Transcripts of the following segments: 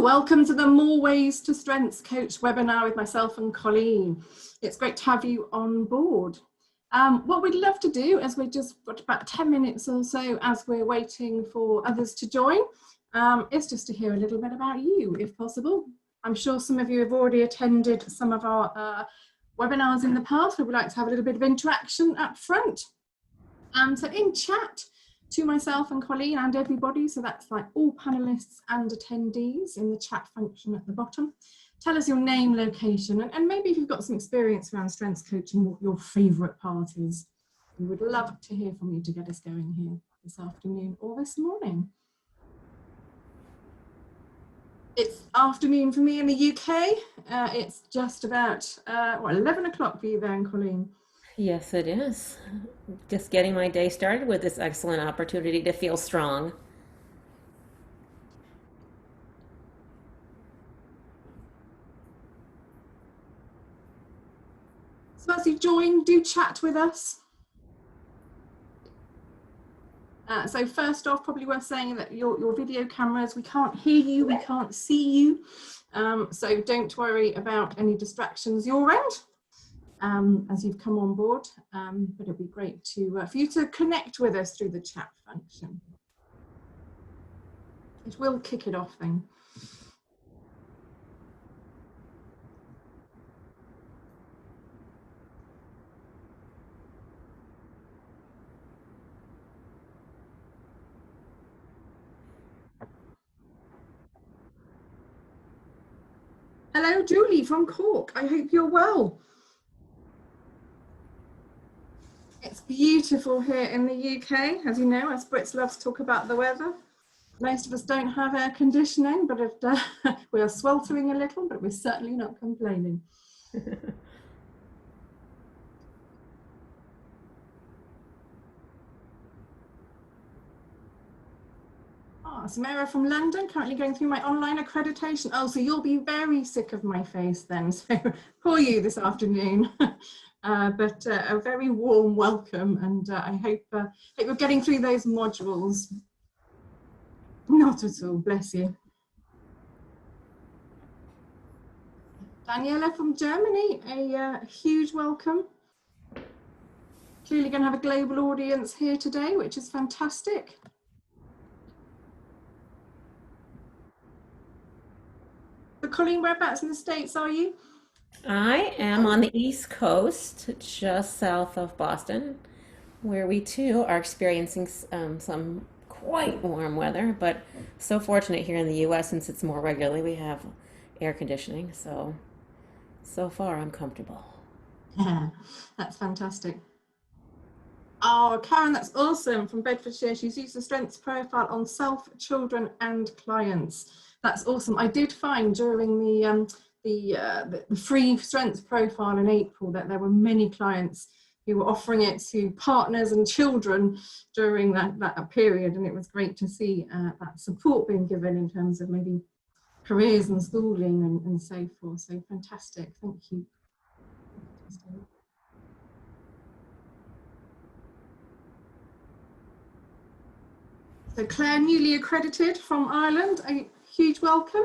welcome to the More Ways to Strengths Coach webinar with myself and Colleen. It's great to have you on board. What we'd love to do, as we've just got about 10 minutes or so as we're waiting for others to join, is just to hear a little bit about you, if possible. I'm sure some of you have already attended some of our webinars in the past, but we'd like to have a little bit of interaction up front. So in chat, to myself and Colleen and everybody, so that's like all panelists and attendees in the chat function at the bottom. Tell us your name, location, and maybe if you've got some experience around strengths coaching, what your favourite part is. We would love to hear from you to get us going here this afternoon or this morning. It's afternoon for me in the UK. It's just about 11 o'clock for you there, and Colleen. Yes, it is. Just getting my day started with this excellent opportunity to feel strong. So as you join, do chat with us. So first off, probably worth saying that your video cameras, we can't hear you, we can't see you. So don't worry about any distractions your end. As you've come on board, but it'd be great to for you to connect with us through the chat function. It will kick it off then. Hello, Julie from Cork. I hope you're well. It's beautiful here in the UK, as you know, as Brits love to talk about the weather. Most of us don't have air conditioning, but we are sweltering a little, but we're certainly not complaining. Samara from London, currently going through my online accreditation. Oh, so you'll be very sick of my face then, so poor you this afternoon. But a very warm welcome, and I hope you're getting through those modules. Not at all, bless you. Daniela from Germany, a huge welcome. Clearly going to have a global audience here today, which is fantastic. So Colleen, whereabouts in the States are you? I am on the East Coast, just south of Boston, where we too are experiencing some quite warm weather, but so fortunate here in the US since it's more regularly. We have air conditioning, so far I'm comfortable. Yeah, that's fantastic. Oh, Karen, that's awesome, from Bedfordshire. She's used the strengths profile on self, children and clients. That's awesome. I did find during the free strengths profile in April that there were many clients who were offering it to partners and children during that period, and it was great to see that support being given in terms of maybe careers and schooling and so forth. So fantastic, thank you. So Claire, newly accredited from Ireland, a huge welcome.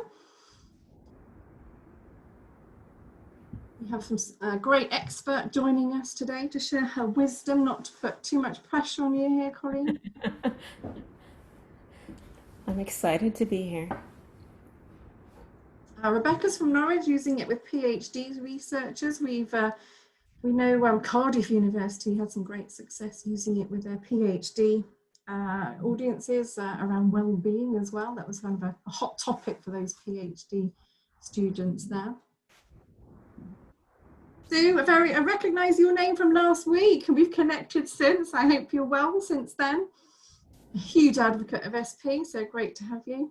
We have some great expert joining us today to share her wisdom, not to put too much pressure on you here, Colleen. I'm excited to be here. Rebecca's from Norwich, using it with PhD researchers. We know Cardiff University had some great success using it with their PhD audiences around well-being as well. That was kind of a hot topic for those PhD students there. Sue, I recognise your name from last week, and we've connected since. I hope you're well since then. A huge advocate of SP, so great to have you.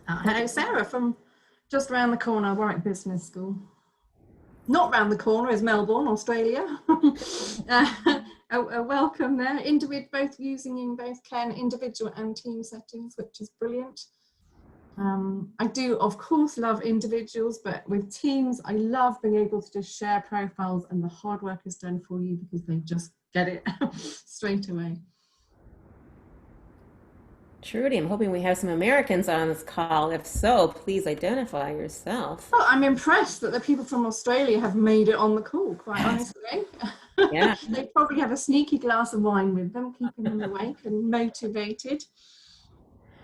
Hello, Sarah from just around the corner, Warwick Business School. Not round the corner is Melbourne, Australia. A welcome there. Both using in both care and individual and team settings, which is brilliant. I do, of course, love individuals, but with teams, I love being able to just share profiles and the hard work is done for you because they just get it straight away. Trudy, I'm hoping we have some Americans on this call. If so, please identify yourself. Well, I'm impressed that the people from Australia have made it on the call, quite honestly. Yeah. They probably have a sneaky glass of wine with them, keeping them awake and motivated.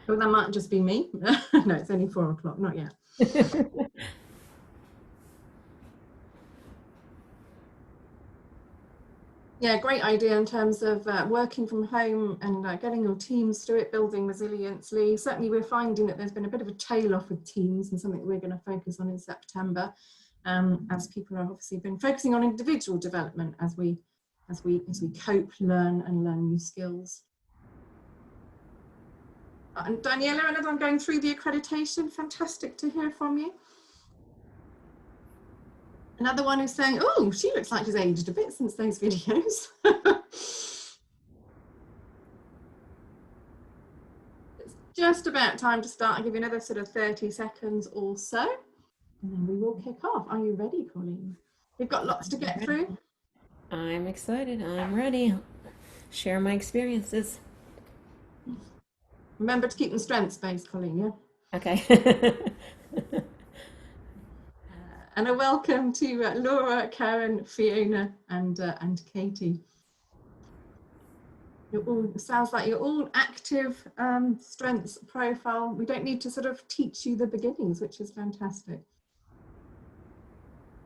Well, that might just be me. No, it's only 4 o'clock, not yet. Yeah, great idea in terms of working from home and getting your teams through it, building resilience. Lee, certainly we're finding that there's been a bit of a tail off with teams and something we're going to focus on in September, as people have obviously been focusing on individual development as we cope, learn new skills. And Daniela, and as I'm going through the accreditation, fantastic to hear from you. Another one who's saying, oh, she looks like she's aged a bit since those videos. It's just about time to start. I'll give you another sort of 30 seconds or so, and then we will kick off. Are you ready, Colleen? We've got lots to get through. I'm excited. I'm ready. Share my experiences. Remember to keep them strengths-based, Colleen, yeah? Okay. And a welcome to Laura, Karen, Fiona, and Katie. It sounds like you're all active strengths profile. We don't need to sort of teach you the beginnings, which is fantastic.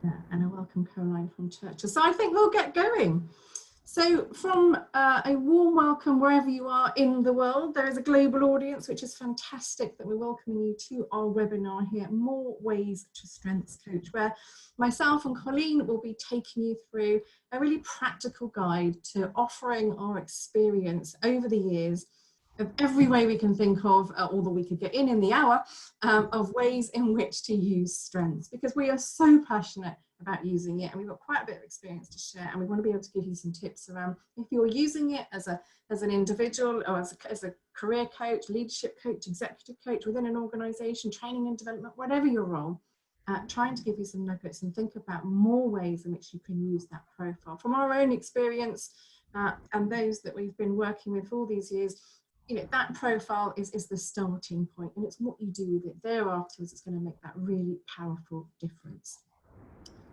Yeah, and a welcome Caroline from Churches. So I think we'll get going. So from a warm welcome wherever you are in the world. There is a global audience, which is fantastic that we're welcoming you to our webinar here, More Ways to Strengths Coach, where myself and Colleen will be taking you through a really practical guide to offering our experience over the years of every way we can think of, although we could get in the hour, of ways in which to use strengths, because we are so passionate about using it and we've got quite a bit of experience to share, and we want to be able to give you some tips around if you're using it as an individual or as a career coach, leadership coach, executive coach within an organization, training and development, whatever your role, trying to give you some nuggets and think about more ways in which you can use that profile. From our own experience and those that we've been working with for all these years, you know, that profile is the starting point, and it's what you do with it thereafter that's going to make that really powerful difference.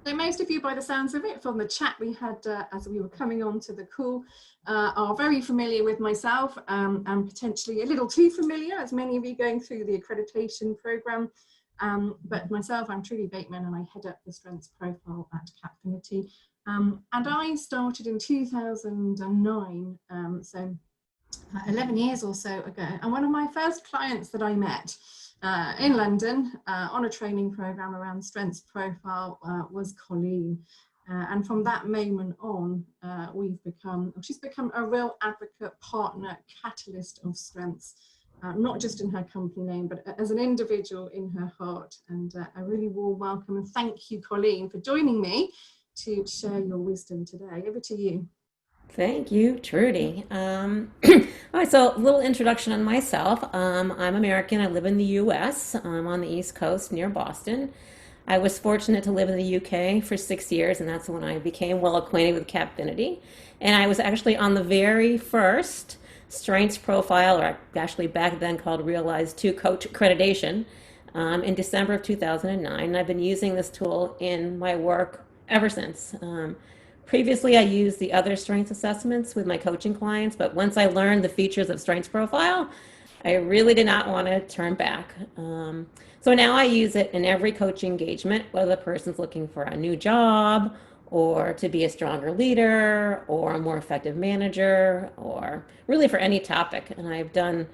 So most of you, by the sounds of it, from the chat we had as we were coming on to the call, are very familiar with myself and potentially a little too familiar, as many of you going through the accreditation program. But myself, I'm Trudy Bateman, and I head up the Strengths Profile at Capfinity. And I started in 2009, so 11 years or so ago. And one of my first clients that I met in London on a training program around strengths profile was Colleen. And from that moment on, she's become a real advocate, partner, catalyst of strengths, not just in her company name, but as an individual in her heart. And a really warm welcome and thank you, Colleen, for joining me to share your wisdom today. Over to you. Thank you, Trudy. All right, so a little introduction on myself. I'm American. I live in the U.S. I'm on the East Coast near Boston. I was fortunate to live in the U.K. for 6 years, and that's when I became well acquainted with Capfinity. And I was actually on the very first strengths profile, or actually back then called Realize 2 Coach Accreditation, in December of 2009. And I've been using this tool in my work ever since. Previously, I used the other strengths assessments with my coaching clients, but once I learned the features of strengths profile, I really did not want to turn back. So now I use it in every coaching engagement, whether the person's looking for a new job or to be a stronger leader or a more effective manager, or really for any topic. And I've done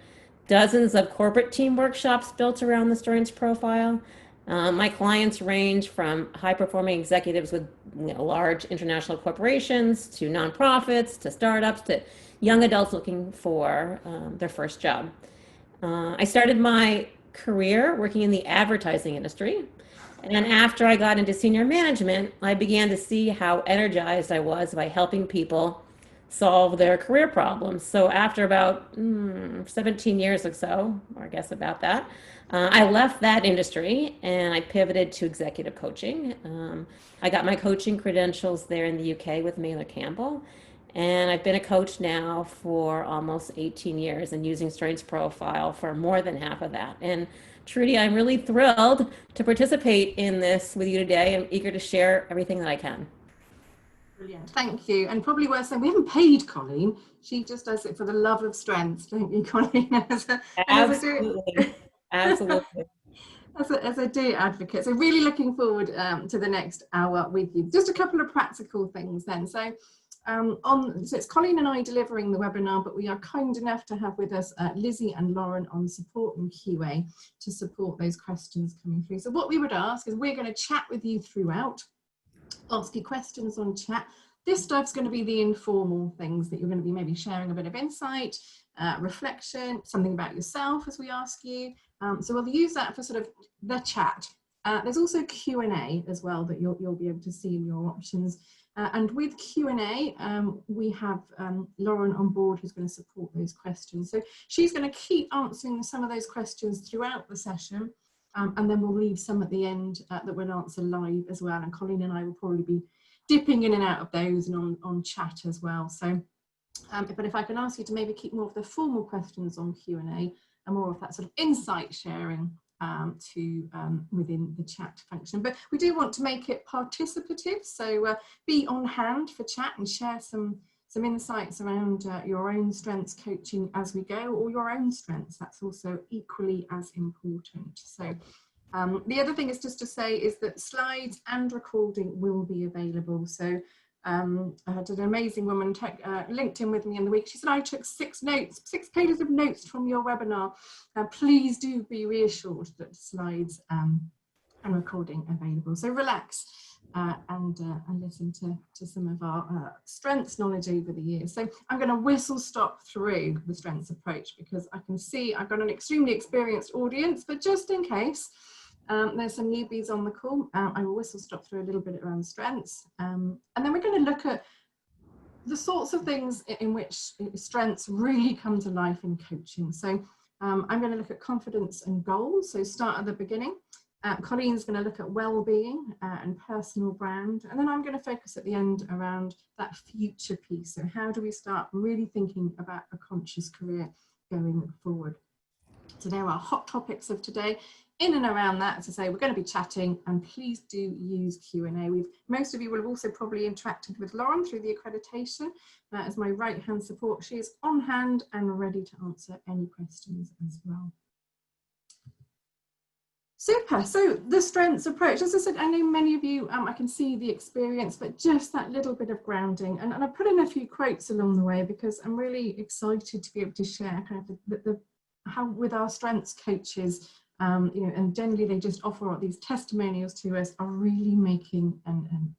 dozens of corporate team workshops built around the strengths profile. My clients range from high-performing executives with large international corporations to nonprofits to startups to young adults looking for their first job. I started my career working in the advertising industry, and after I got into senior management, I began to see how energized I was by helping people solve their career problems. So after about 17 years or so, or I guess about that, I left that industry and I pivoted to executive coaching. I got my coaching credentials there in the UK with Mailer Campbell. And I've been a coach now for almost 18 years and using Strengths Profile for more than half of that. And Trudy, I'm really thrilled to participate in this with you today. I'm eager to share everything that I can. Brilliant, thank you. And probably worth saying, we haven't paid Colleen. She just does it for the love of strengths, don't you, Colleen? Absolutely. Absolutely. As a dear advocate. So really looking forward to the next hour with you. Just a couple of practical things then. So it's Colleen and I delivering the webinar, but we are kind enough to have with us Lizzie and Lauren on support and QA to support those questions coming through. So what we would ask is we're going to chat with you throughout, ask you questions on chat. This stuff's going to be the informal things that you're going to be maybe sharing a bit of insight, reflection, something about yourself as we ask you. So we'll use that for sort of the chat. There's also Q&A as well that you'll be able to see in your options. And with Q&A, we have Lauren on board who's going to support those questions. So she's going to keep answering some of those questions throughout the session. And then we'll leave some at the end that we'll answer live as well. And Colleen and I will probably be dipping in and out of those and on chat as well. So, but if I can ask you to maybe keep more of the formal questions on Q&A and more of that sort of insight sharing within the chat function. But we do want to make it participative. So be on hand for chat and share some insights around your own strengths coaching as we go, or your own strengths. That's also equally as important. So the other thing is just to say is that slides and recording will be available. So I had an amazing woman linked in with me in the week. She said, I took 6 pages of notes from your webinar. Please do be reassured that slides and recording available. So relax and listen to some of our strengths knowledge over the years. So I'm going to whistle stop through the strengths approach because I can see I've got an extremely experienced audience, but just in case there's some newbies on the call, I will whistle stop through a little bit around strengths. And then we're going to look at the sorts of things in which strengths really come to life in coaching. So I'm going to look at confidence and goals. So start at the beginning. Colleen's going to look at well-being and personal brand. And then I'm going to focus at the end around that future piece. So how do we start really thinking about a conscious career going forward? So there are hot topics of today. In and around that, as I say, we're going to be chatting, and please do use Q&A. Most of you will have also probably interacted with Lauren through the accreditation as my right-hand support. She is on hand and ready to answer any questions as well. Super. So the strengths approach, as I said, I know many of you, I can see the experience, but just that little bit of grounding. And I put in a few quotes along the way because I'm really excited to be able to share kind of how with our strengths coaches, and generally they just offer these testimonials to us are really making a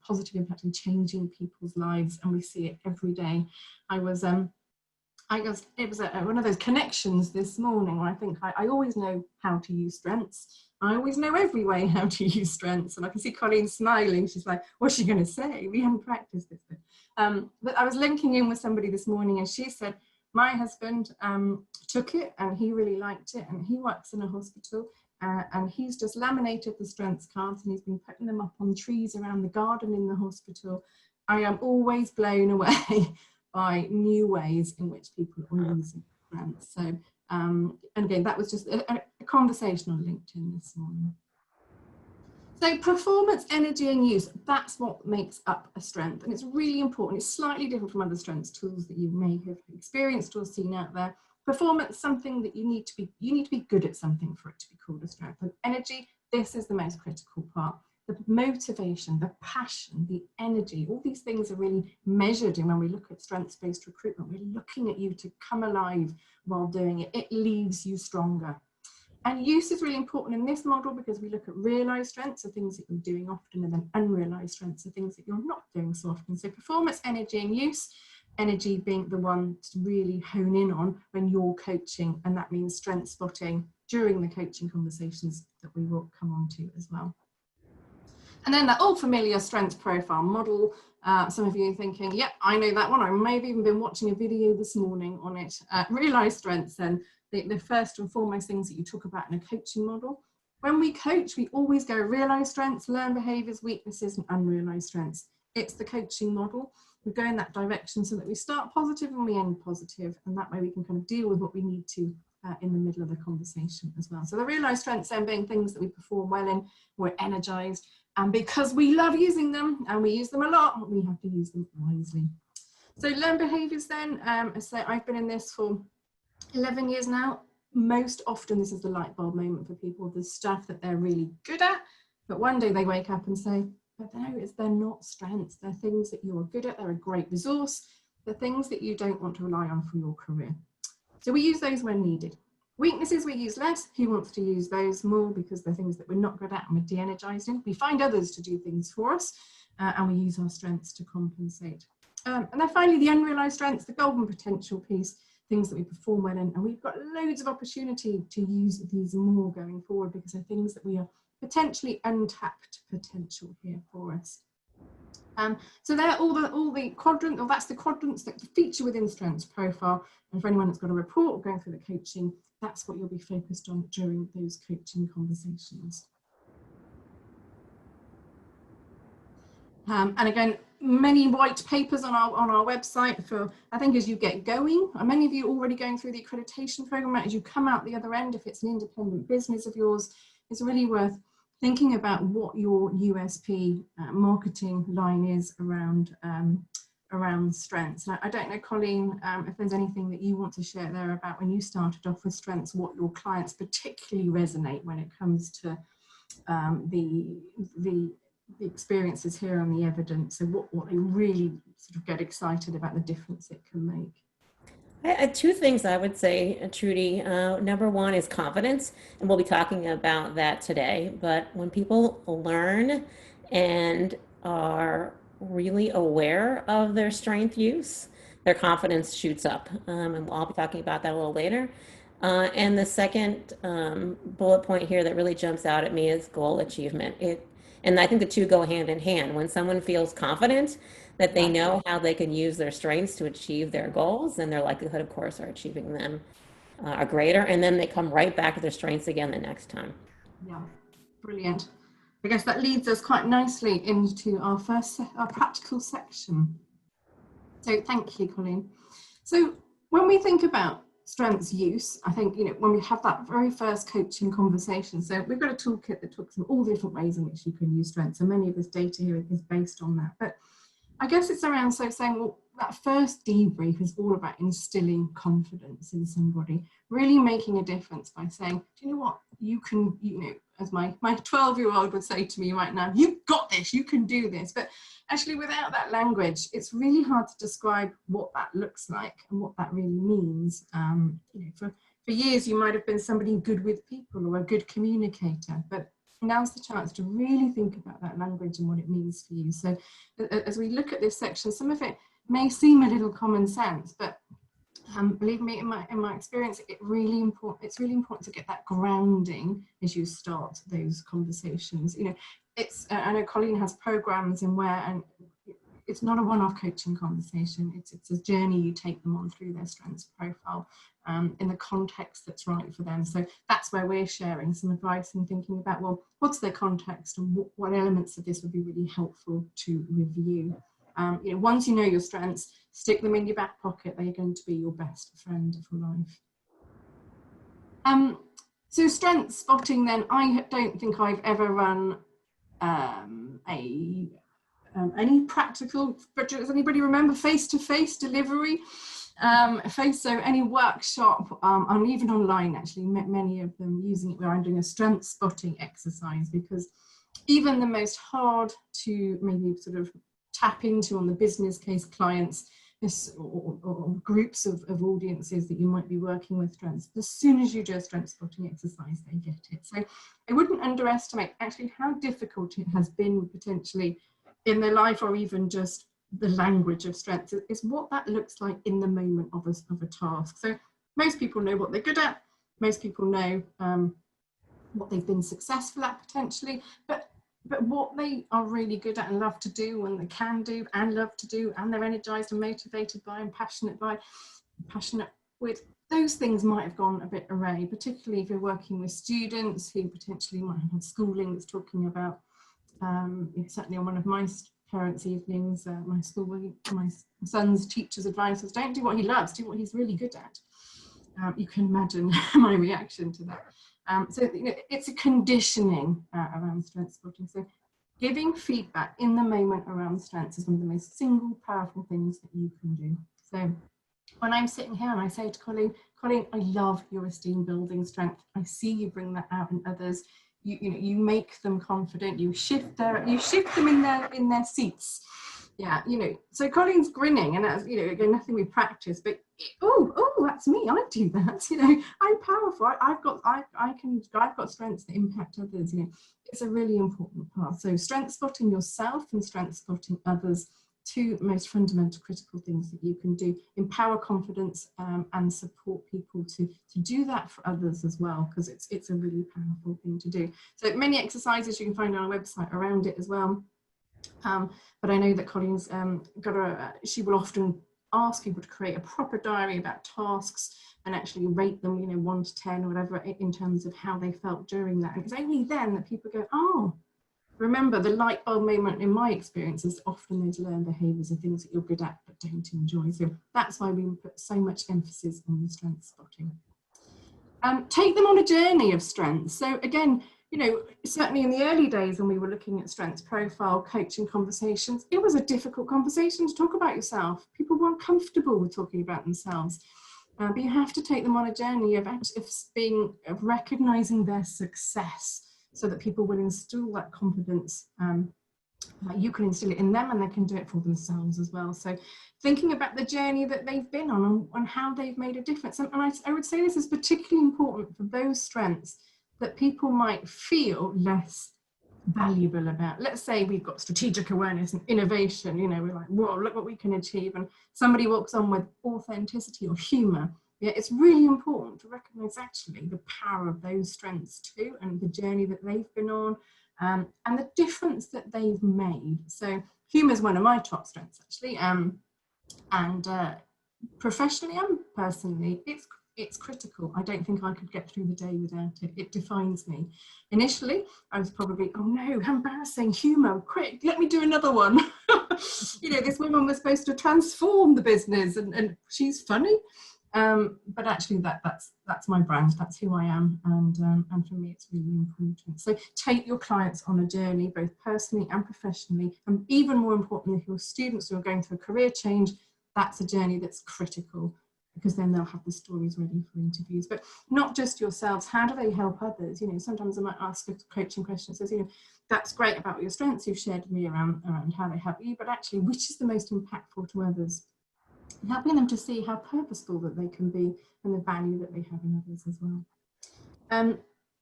positive impact and changing people's lives, and we see it every day. It was one of those connections this morning where I think I always know how to use strengths. I always know every way how to use strengths, and I can see Colleen smiling. She's like, what's she going to say? We haven't practiced this bit. But I was linking in with somebody this morning, and she said, my husband took it and he really liked it, and he works in a hospital and he's just laminated the strengths cards and he's been putting them up on trees around the garden in the hospital. I am always blown away by new ways in which people are using strengths. So, and again, that was just a conversation on LinkedIn this morning. So performance, energy and use, that's what makes up a strength. And it's really important. It's slightly different from other strengths tools that you may have experienced or seen out there. Performance, something that you need to be good at something for it to be called a strength. And energy, this is the most critical part. The motivation, the passion, the energy, all these things are really measured in when we look at strengths-based recruitment. We're looking at you to come alive while doing it. It leaves you stronger. And use is really important in this model because we look at realised strengths, so things that you're doing often, and then unrealised strengths, so things that you're not doing so often. So performance, energy and use, energy being the one to really hone in on when you're coaching, and that means strength spotting during the coaching conversations that we will come on to as well. And then that all familiar strengths profile model, Some of you are thinking, yep, I know that one. I may have even been watching a video this morning on it. Realise strengths then, the first and foremost things that you talk about in a coaching model. When we coach, we always go realise strengths, learn behaviours, weaknesses, and unrealised strengths. It's the coaching model. We go in that direction so that we start positive and we end positive, and that way we can kind of deal with what we need to in the middle of the conversation as well. So the realised strengths then being things that we perform well in, we're energised, and because we love using them and we use them a lot, we have to use them wisely. So learn behaviours then, I say I've been in this for 11 years now. Most often this is the light bulb moment for people. There's stuff that they're really good at, but one day they wake up and say, but no, they're not strengths. They're things that you're good at. They're a great resource. They're things that you don't want to rely on for your career. So we use those when needed. Weaknesses we use less. Who wants to use those more because they're things that we're not good at and we're de-energized in? We find others to do things for us and we use our strengths to compensate. And then finally, the unrealized strengths, the golden potential piece, things that we perform well in. And we've got loads of opportunity to use these more going forward because they're things that we are potentially untapped potential here for us. So they're all the quadrant, or that's the quadrants that feature within strengths profile. And for anyone that's got a report or going through the coaching, that's what you'll be focused on during those coaching conversations. And again, many white papers on our website for, I think, as you get going. And many of you already going through the accreditation program. As you come out the other end, if it's an independent business of yours, it's really worth thinking about what your USP marketing line is around strengths. And I don't know, Colleen, if there's anything that you want to share there about when you started off with strengths, what your clients particularly resonate when it comes to the experiences here and the evidence, and what they really sort of get excited about the difference it can make. Two things I would say, Trudy. Number one is confidence, and we'll be talking about that today. But when people learn and are really aware of their strength use, their confidence shoots up. And I'll be talking about that a little later. And the second bullet point here that really jumps out at me is goal achievement. And I think the two go hand in hand. When someone feels confident that they know how they can use their strengths to achieve their goals, then their likelihood, of course, of achieving them are greater. And then they come right back to their strengths again the next time. Yeah, brilliant. I guess that leads us quite nicely into our practical section. So thank you, Colleen. So when we think about strengths use, I think, when we have that very first coaching conversation, so we've got a toolkit that talks about all the different ways in which you can use strengths, and many of this data here is based on that. But I guess it's around saying, well, that first debrief is all about instilling confidence in somebody, really making a difference by saying, do you know what, you can, as my 12-year-old would say to me right now, you've got this, you can do this. But actually, without that language, it's really hard to describe what that looks like and what that really means. For years, you might have been somebody good with people or a good communicator, but now's the chance to really think about that language and what it means for you. So as we look at this section, some of it may seem a little common sense, but believe me, in my experience, it's really important to get that grounding as you start those conversations. I know Colleen has programs in where, and it's not a one-off coaching conversation. It's a journey you take them on through their strengths profile in the context that's right for them. So that's where we're sharing some advice and thinking about, well, what's their context and what elements of this would be really helpful to review. Once you know your strengths, stick them in your back pocket. They're going to be your best friend for life. So strength spotting then, I don't think I've ever run any practical, but does anybody remember face-to-face delivery? So any workshop, and even online actually, many of them using it where I'm doing a strength spotting exercise, because even the most hard to maybe sort of tap into on the business case clients or groups of audiences that you might be working with strengths, as soon as you do a strength spotting exercise, they get it. So I wouldn't underestimate actually how difficult it has been potentially in their life, or even just the language of strengths, is what that looks like in the moment of a task. So most people know what they're good at, most people know what they've been successful at potentially, but but what they are really good at and love to do, and they can do and love to do, and they're energized and motivated by and passionate with, those things might have gone a bit array, particularly if you're working with students who potentially might have had schooling that's talking about, certainly on one of my parents' evenings, my son's teacher's advice was, don't do what he loves, do what he's really good at. You can imagine my reaction to that. So it's a conditioning around strength spotting. So giving feedback in the moment around strengths is one of the most single powerful things that you can do. So when I'm sitting here and I say to Colleen, I love your esteem building strength. I see you bring that out in others. You make them confident. You shift them in their seats. Yeah, so Colleen's grinning, and that's, again, nothing we practice, but oh, that's me. I do that. I'm powerful. I've got strengths that impact others. It's a really important part. So strength spotting yourself and strength spotting others, two most fundamental critical things that you can do. Empower confidence and support people to do that for others as well, because it's a really powerful thing to do. So many exercises you can find on our website around it as well. But I know that Colleen's she will often ask people to create a proper diary about tasks and actually rate them, 1 to 10 or whatever, in terms of how they felt during that. And it's only then that people go, oh, remember the light bulb moment in my experience is often those learned behaviours are things that you're good at but don't enjoy. So that's why we put so much emphasis on the strength spotting. Take them on a journey of strengths. So again, certainly in the early days when we were looking at strengths profile, coaching conversations, it was a difficult conversation to talk about yourself. People weren't comfortable with talking about themselves. But you have to take them on a journey of recognising their success, so that people will instill that confidence. You can instill it in them, and they can do it for themselves as well. So thinking about the journey that they've been on and how they've made a difference. And I would say this is particularly important for those strengths that people might feel less valuable about. Let's say we've got strategic awareness and innovation, we're like, whoa, look what we can achieve. And somebody walks on with authenticity or humour. Yeah, it's really important to recognise actually the power of those strengths too, and the journey that they've been on, and the difference that they've made. So humour is one of my top strengths actually, and professionally and personally, it's critical. I don't think I could get through the day without it. It defines me. Initially, I was probably, oh no, how embarrassing, humour, quick, let me do another one. This woman was supposed to transform the business, and she's funny. But actually that's my brand, that's who I am, and for me it's really important. So take your clients on a journey, both personally and professionally, and even more importantly, if your students who are going through a career change, that's a journey that's critical, because then they'll have the stories ready for interviews. But not just yourselves, how do they help others? Sometimes I might ask a coaching question that says, that's great about your strengths you've shared with me around how they help you, but actually which is the most impactful to others? Helping them to see how purposeful that they can be and the value that they have in others as well.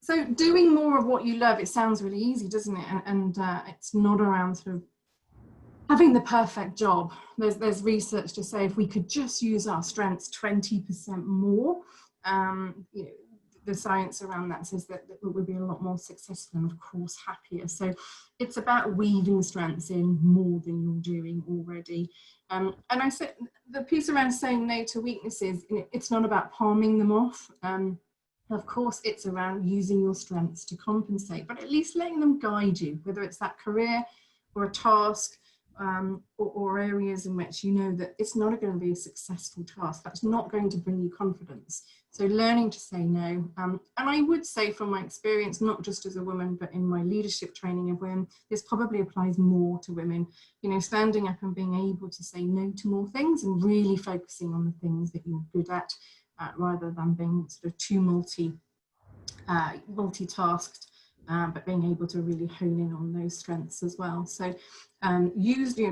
So doing more of what you love, it sounds really easy, doesn't it? And it's not around sort of having the perfect job. There's research to say if we could just use our strengths 20% more, the science around that says that we would be a lot more successful and of course happier. So it's about weaving strengths in more than you're doing already. And I said the piece around saying no to weaknesses, it's not about palming them off. Of course, it's around using your strengths to compensate, but at least letting them guide you, whether it's that career or a task, or areas in which you know that it's not going to be a successful task, that's not going to bring you confidence. So learning to say no. And I would say from my experience, not just as a woman, but in my leadership training of women, this probably applies more to women, standing up and being able to say no to more things and really focusing on the things that you're good at, rather than being sort of too multitasked, but being able to really hone in on those strengths as well. So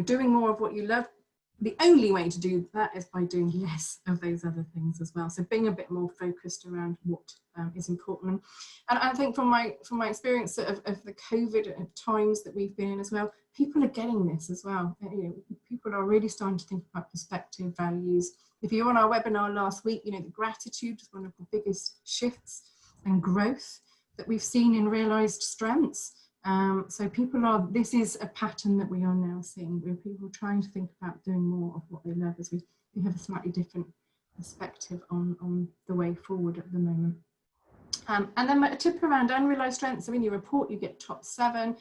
doing more of what you love. The only way to do that is by doing less of those other things as well. So being a bit more focused around what is important. And I think from my experience of the COVID times that we've been in as well, people are getting this as well. People are really starting to think about perspective, values. If you were on our webinar last week, the gratitude is one of the biggest shifts and growth that we've seen in realised strengths. So this is a pattern that we are now seeing, where people are trying to think about doing more of what they love, as we have a slightly different perspective on the way forward at the moment. And then a tip around unrealised strengths. So in your report, you get top 7.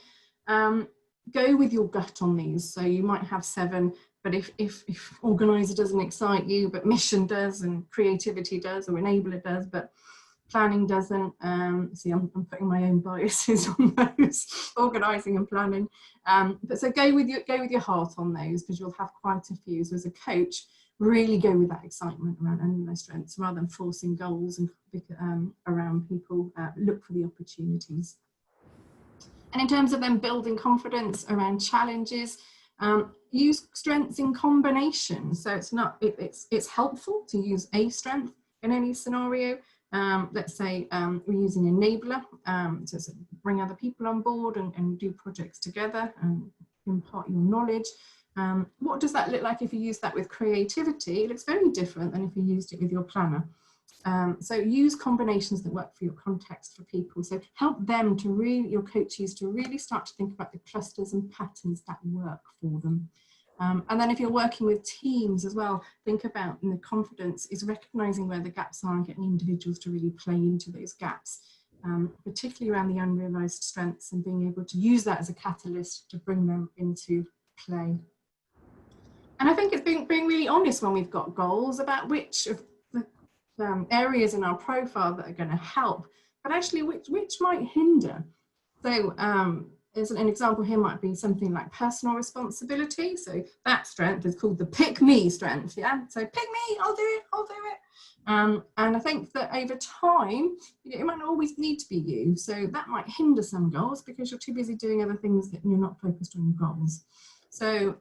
Go with your gut on these. So you might have 7, but if organiser doesn't excite you, but mission does, and creativity does, or enabler does, but planning doesn't. See, I'm putting my own biases on those, organising and planning. But so go with your heart on those, because you'll have quite a few. So as a coach, really go with that excitement around unrealised strengths, rather than forcing goals and around people. Look for the opportunities. And in terms of them building confidence around challenges, use strengths in combination. So it's helpful to use a strength in any scenario. Let's say we're using enabler to bring other people on board and do projects together and impart your knowledge. What does that look like if you use that with creativity? It looks very different than if you used it with your planner. So use combinations that work for your context for people. So help them to your coaches to really start to think about the clusters and patterns that work for them. And then if you're working with teams as well, think about the confidence is recognising where the gaps are and getting individuals to really play into those gaps, particularly around the unrealised strengths, and being able to use that as a catalyst to bring them into play. And I think it's being really honest when we've got goals about which of the areas in our profile that are going to help, but actually which might hinder. So as an example here might be something like personal responsibility. So that strength is called the pick me strength. Yeah, so pick me, I'll do it. And I think that over time, it might not always need to be you. So that might hinder some goals because you're too busy doing other things that you're not focused on your goals. So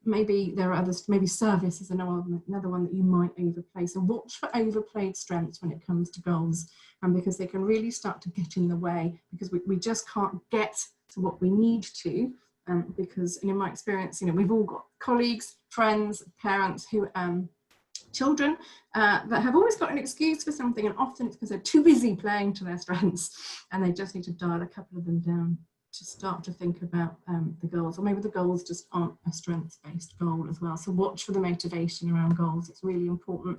maybe there are others, maybe service is another one that you might overplay. So watch for overplayed strengths when it comes to goals, and because they can really start to get in the way, because we just can't get to what we need to, because in my experience, we've all got colleagues, friends, parents who children that have always got an excuse for something, and often it's because they're too busy playing to their strengths, and they just need to dial a couple of them down to start to think about the goals, or maybe the goals just aren't a strengths-based goal as well. So watch for the motivation around goals. It's really important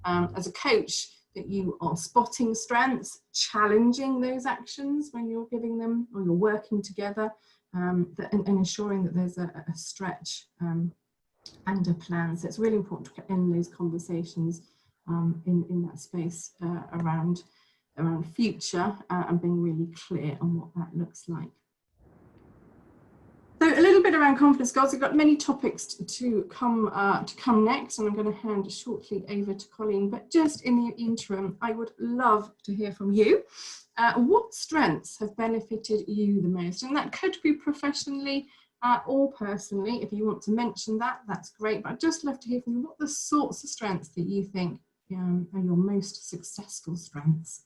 as a coach that you are spotting strengths, challenging those actions when you're giving them, or you're working together, and ensuring that there's a stretch and a plan. So it's really important to end those conversations in that space around future and being really clear on what that looks like. So a little bit around confidence goals. We've got many topics to come next, and I'm going to hand shortly over to Colleen. But just in the interim, I would love to hear from you. What strengths have benefited you the most? And that could be professionally or personally. If you want to mention that, that's great. But I'd just love to hear from you. What are the sorts of strengths that you think are your most successful strengths?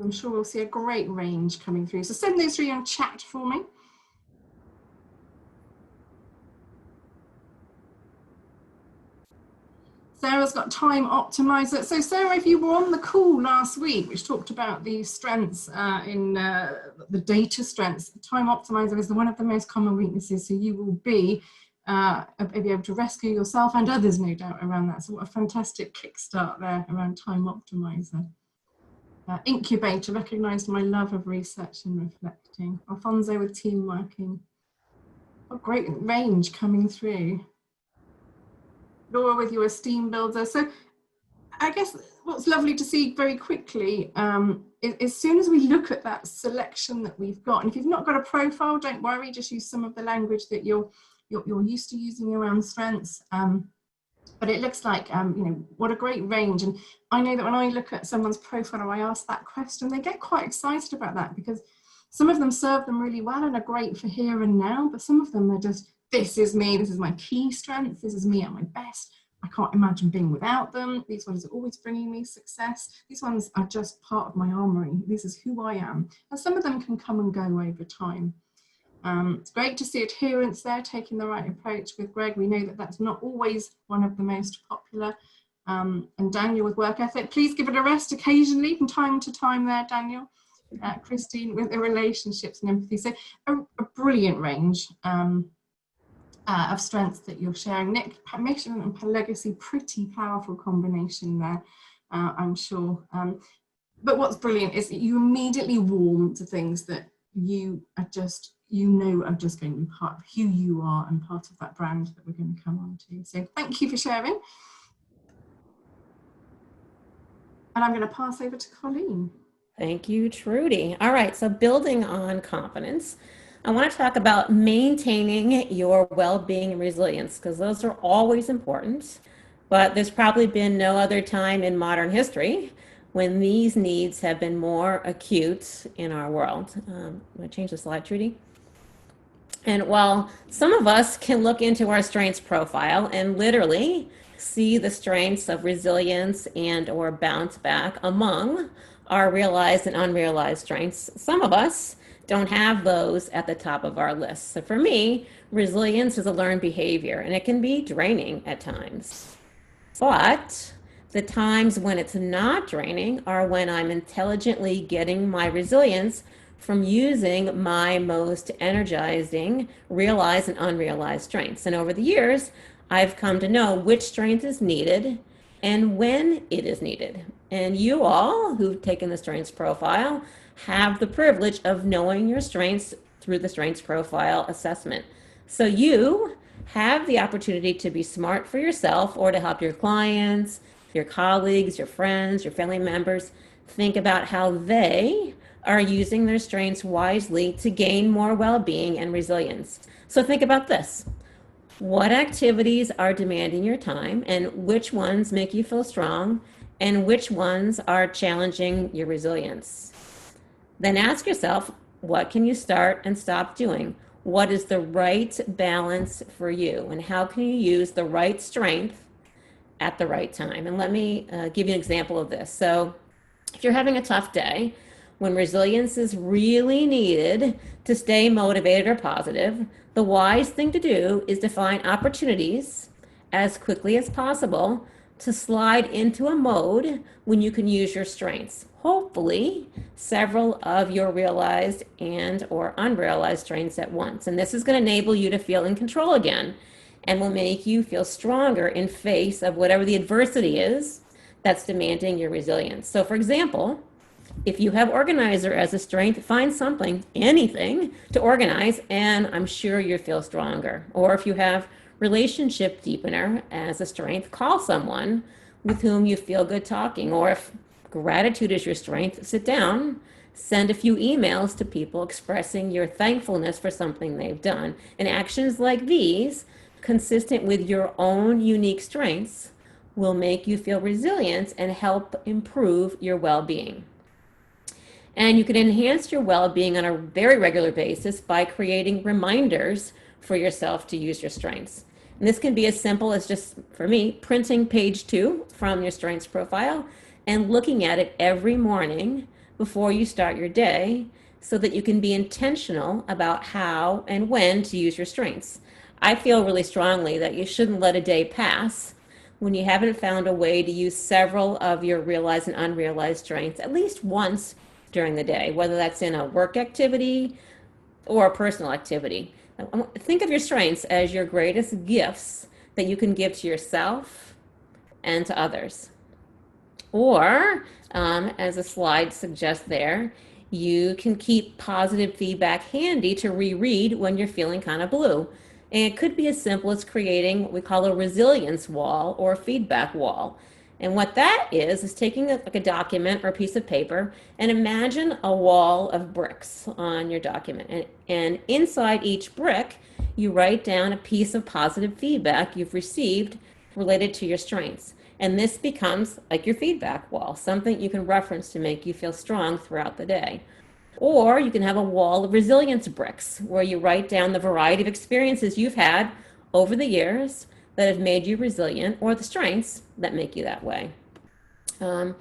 I'm sure we'll see a great range coming through. So send those through in chat for me. Sarah's got time optimizer. So Sarah, if you were on the call last week, which talked about the strengths in the data strengths, time optimizer is one of the most common weaknesses. So you will be able to rescue yourself and others, no doubt, around that. So what a fantastic kickstart there around time optimizer. Incubator, recognised my love of research and reflecting. Alfonso with team working. What great range coming through. Laura with your esteem builder. So I guess what's lovely to see very quickly is as soon as we look at that selection that we've got, and if you've not got a profile, don't worry, just use some of the language that you're used to using around strengths. But it looks like, what a great range. And I know that when I look at someone's profile or I ask that question, they get quite excited about that, because some of them serve them really well and are great for here and now, but some of them are just, this is me, this is my key strength, this is me at my best. I can't imagine being without them. These ones are always bringing me success. These ones are just part of my armory. This is who I am. And some of them can come and go over time. It's great to see adherence there, taking the right approach with Greg. We know that that's not always one of the most popular. And Daniel with work ethic, please give it a rest occasionally from time to time there, Daniel. Christine, with the relationships and empathy. So a brilliant range of strengths that you're sharing. Nick, mission and legacy, pretty powerful combination there, I'm sure. But what's brilliant is that you immediately warm to things that you are just, are just going to be part of who you are and part of that brand that we're going to come on to. So thank you for sharing. And I'm going to pass over to Colleen. Thank you, Trudy. All right, so building on confidence, I want to talk about maintaining your well-being and resilience, because those are always important, but there's probably been no other time in modern history when these needs have been more acute in our world. I'm going to change the slide, Trudy. And while some of us can look into our strengths profile and literally see the strengths of resilience and or bounce back among our realized and unrealized strengths, some of us don't have those at the top of our list. So for me, resilience is a learned behavior, and it can be draining at times. But the times when it's not draining are when I'm intelligently getting my resilience from using my most energizing realized and unrealized strengths. And over the years, I've come to know which strength is needed and when it is needed. And you all who've taken the strengths profile have the privilege of knowing your strengths through the strengths profile assessment. So you have the opportunity to be smart for yourself or to help your clients, your colleagues, your friends, your family members think about how they are using their strengths wisely to gain more well-being and resilience. So think about this. What activities are demanding your time, and which ones make you feel strong, and which ones are challenging your resilience? Then ask yourself, what can you start and stop doing? What is the right balance for you, and how can you use the right strength at the right time? And let me give you an example of this. So if you're having a tough day, when resilience is really needed to stay motivated or positive, the wise thing to do is to find opportunities as quickly as possible to slide into a mode when you can use your strengths. Hopefully, several of your realized and or unrealized strengths at once. And this is going to enable you to feel in control again and will make you feel stronger in face of whatever the adversity is that's demanding your resilience. So for example, if you have organizer as a strength, find something, anything to organize, and I'm sure you'll feel stronger. Or if you have relationship deepener as a strength, call someone with whom you feel good talking. Or if gratitude is your strength, sit down, send a few emails to people expressing your thankfulness for something they've done. And actions like these, consistent with your own unique strengths, will make you feel resilient and help improve your well-being. And you can enhance your well-being on a very regular basis by creating reminders for yourself to use your strengths. And this can be as simple as just, for me, printing page 2 from your strengths profile and looking at it every morning before you start your day so that you can be intentional about how and when to use your strengths. I feel really strongly that you shouldn't let a day pass when you haven't found a way to use several of your realized and unrealized strengths at least once during the day, whether that's in a work activity or a personal activity. Think of your strengths as your greatest gifts that you can give to yourself and to others. Or, as the slide suggests there, you can keep positive feedback handy to reread when you're feeling kind of blue. And it could be as simple as creating what we call a resilience wall or a feedback wall. And what that is taking like a document or a piece of paper and imagine a wall of bricks on your document. And inside each brick, you write down a piece of positive feedback you've received related to your strengths. And this becomes like your feedback wall, something you can reference to make you feel strong throughout the day. Or you can have a wall of resilience bricks where you write down the variety of experiences you've had over the years that have made you resilient, or the strengths that make you that way. There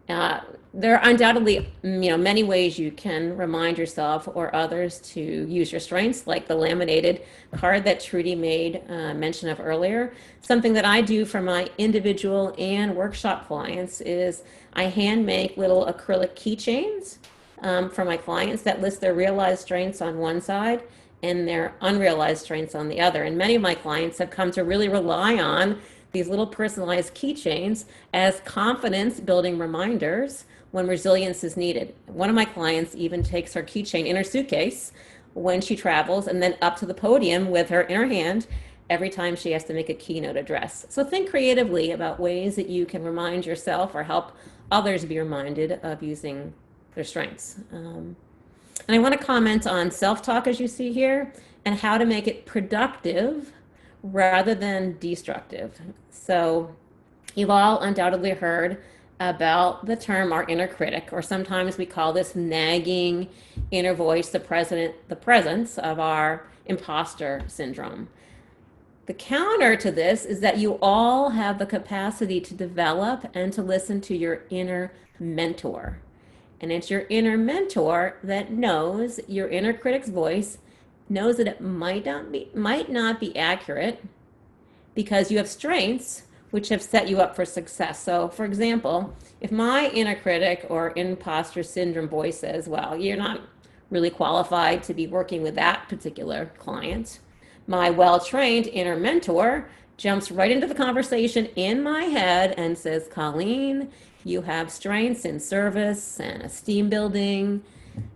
are undoubtedly, many ways you can remind yourself or others to use your strengths, like the laminated card that Trudy made mention of earlier. Something that I do for my individual and workshop clients is I hand make little acrylic keychains for my clients that list their realized strengths on one side and their unrealized strengths on the other. And many of my clients have come to really rely on these little personalized keychains as confidence building reminders when resilience is needed. One of my clients even takes her keychain in her suitcase when she travels and then up to the podium with her in her hand every time she has to make a keynote address. So think creatively about ways that you can remind yourself or help others be reminded of using their strengths. And I want to comment on self-talk, as you see here, and how to make it productive rather than destructive. So you've all undoubtedly heard about the term our inner critic, or sometimes we call this nagging inner voice, the presence of our imposter syndrome. The counter to this is that you all have the capacity to develop and to listen to your inner mentor. And it's your inner mentor that knows your inner critic's voice, knows that it might not be accurate because you have strengths which have set you up for success. So, for example, if my inner critic or imposter syndrome voice says, well, you're not really qualified to be working with that particular client, my well-trained inner mentor jumps right into the conversation in my head and says, Colleen, you have strengths in service and esteem building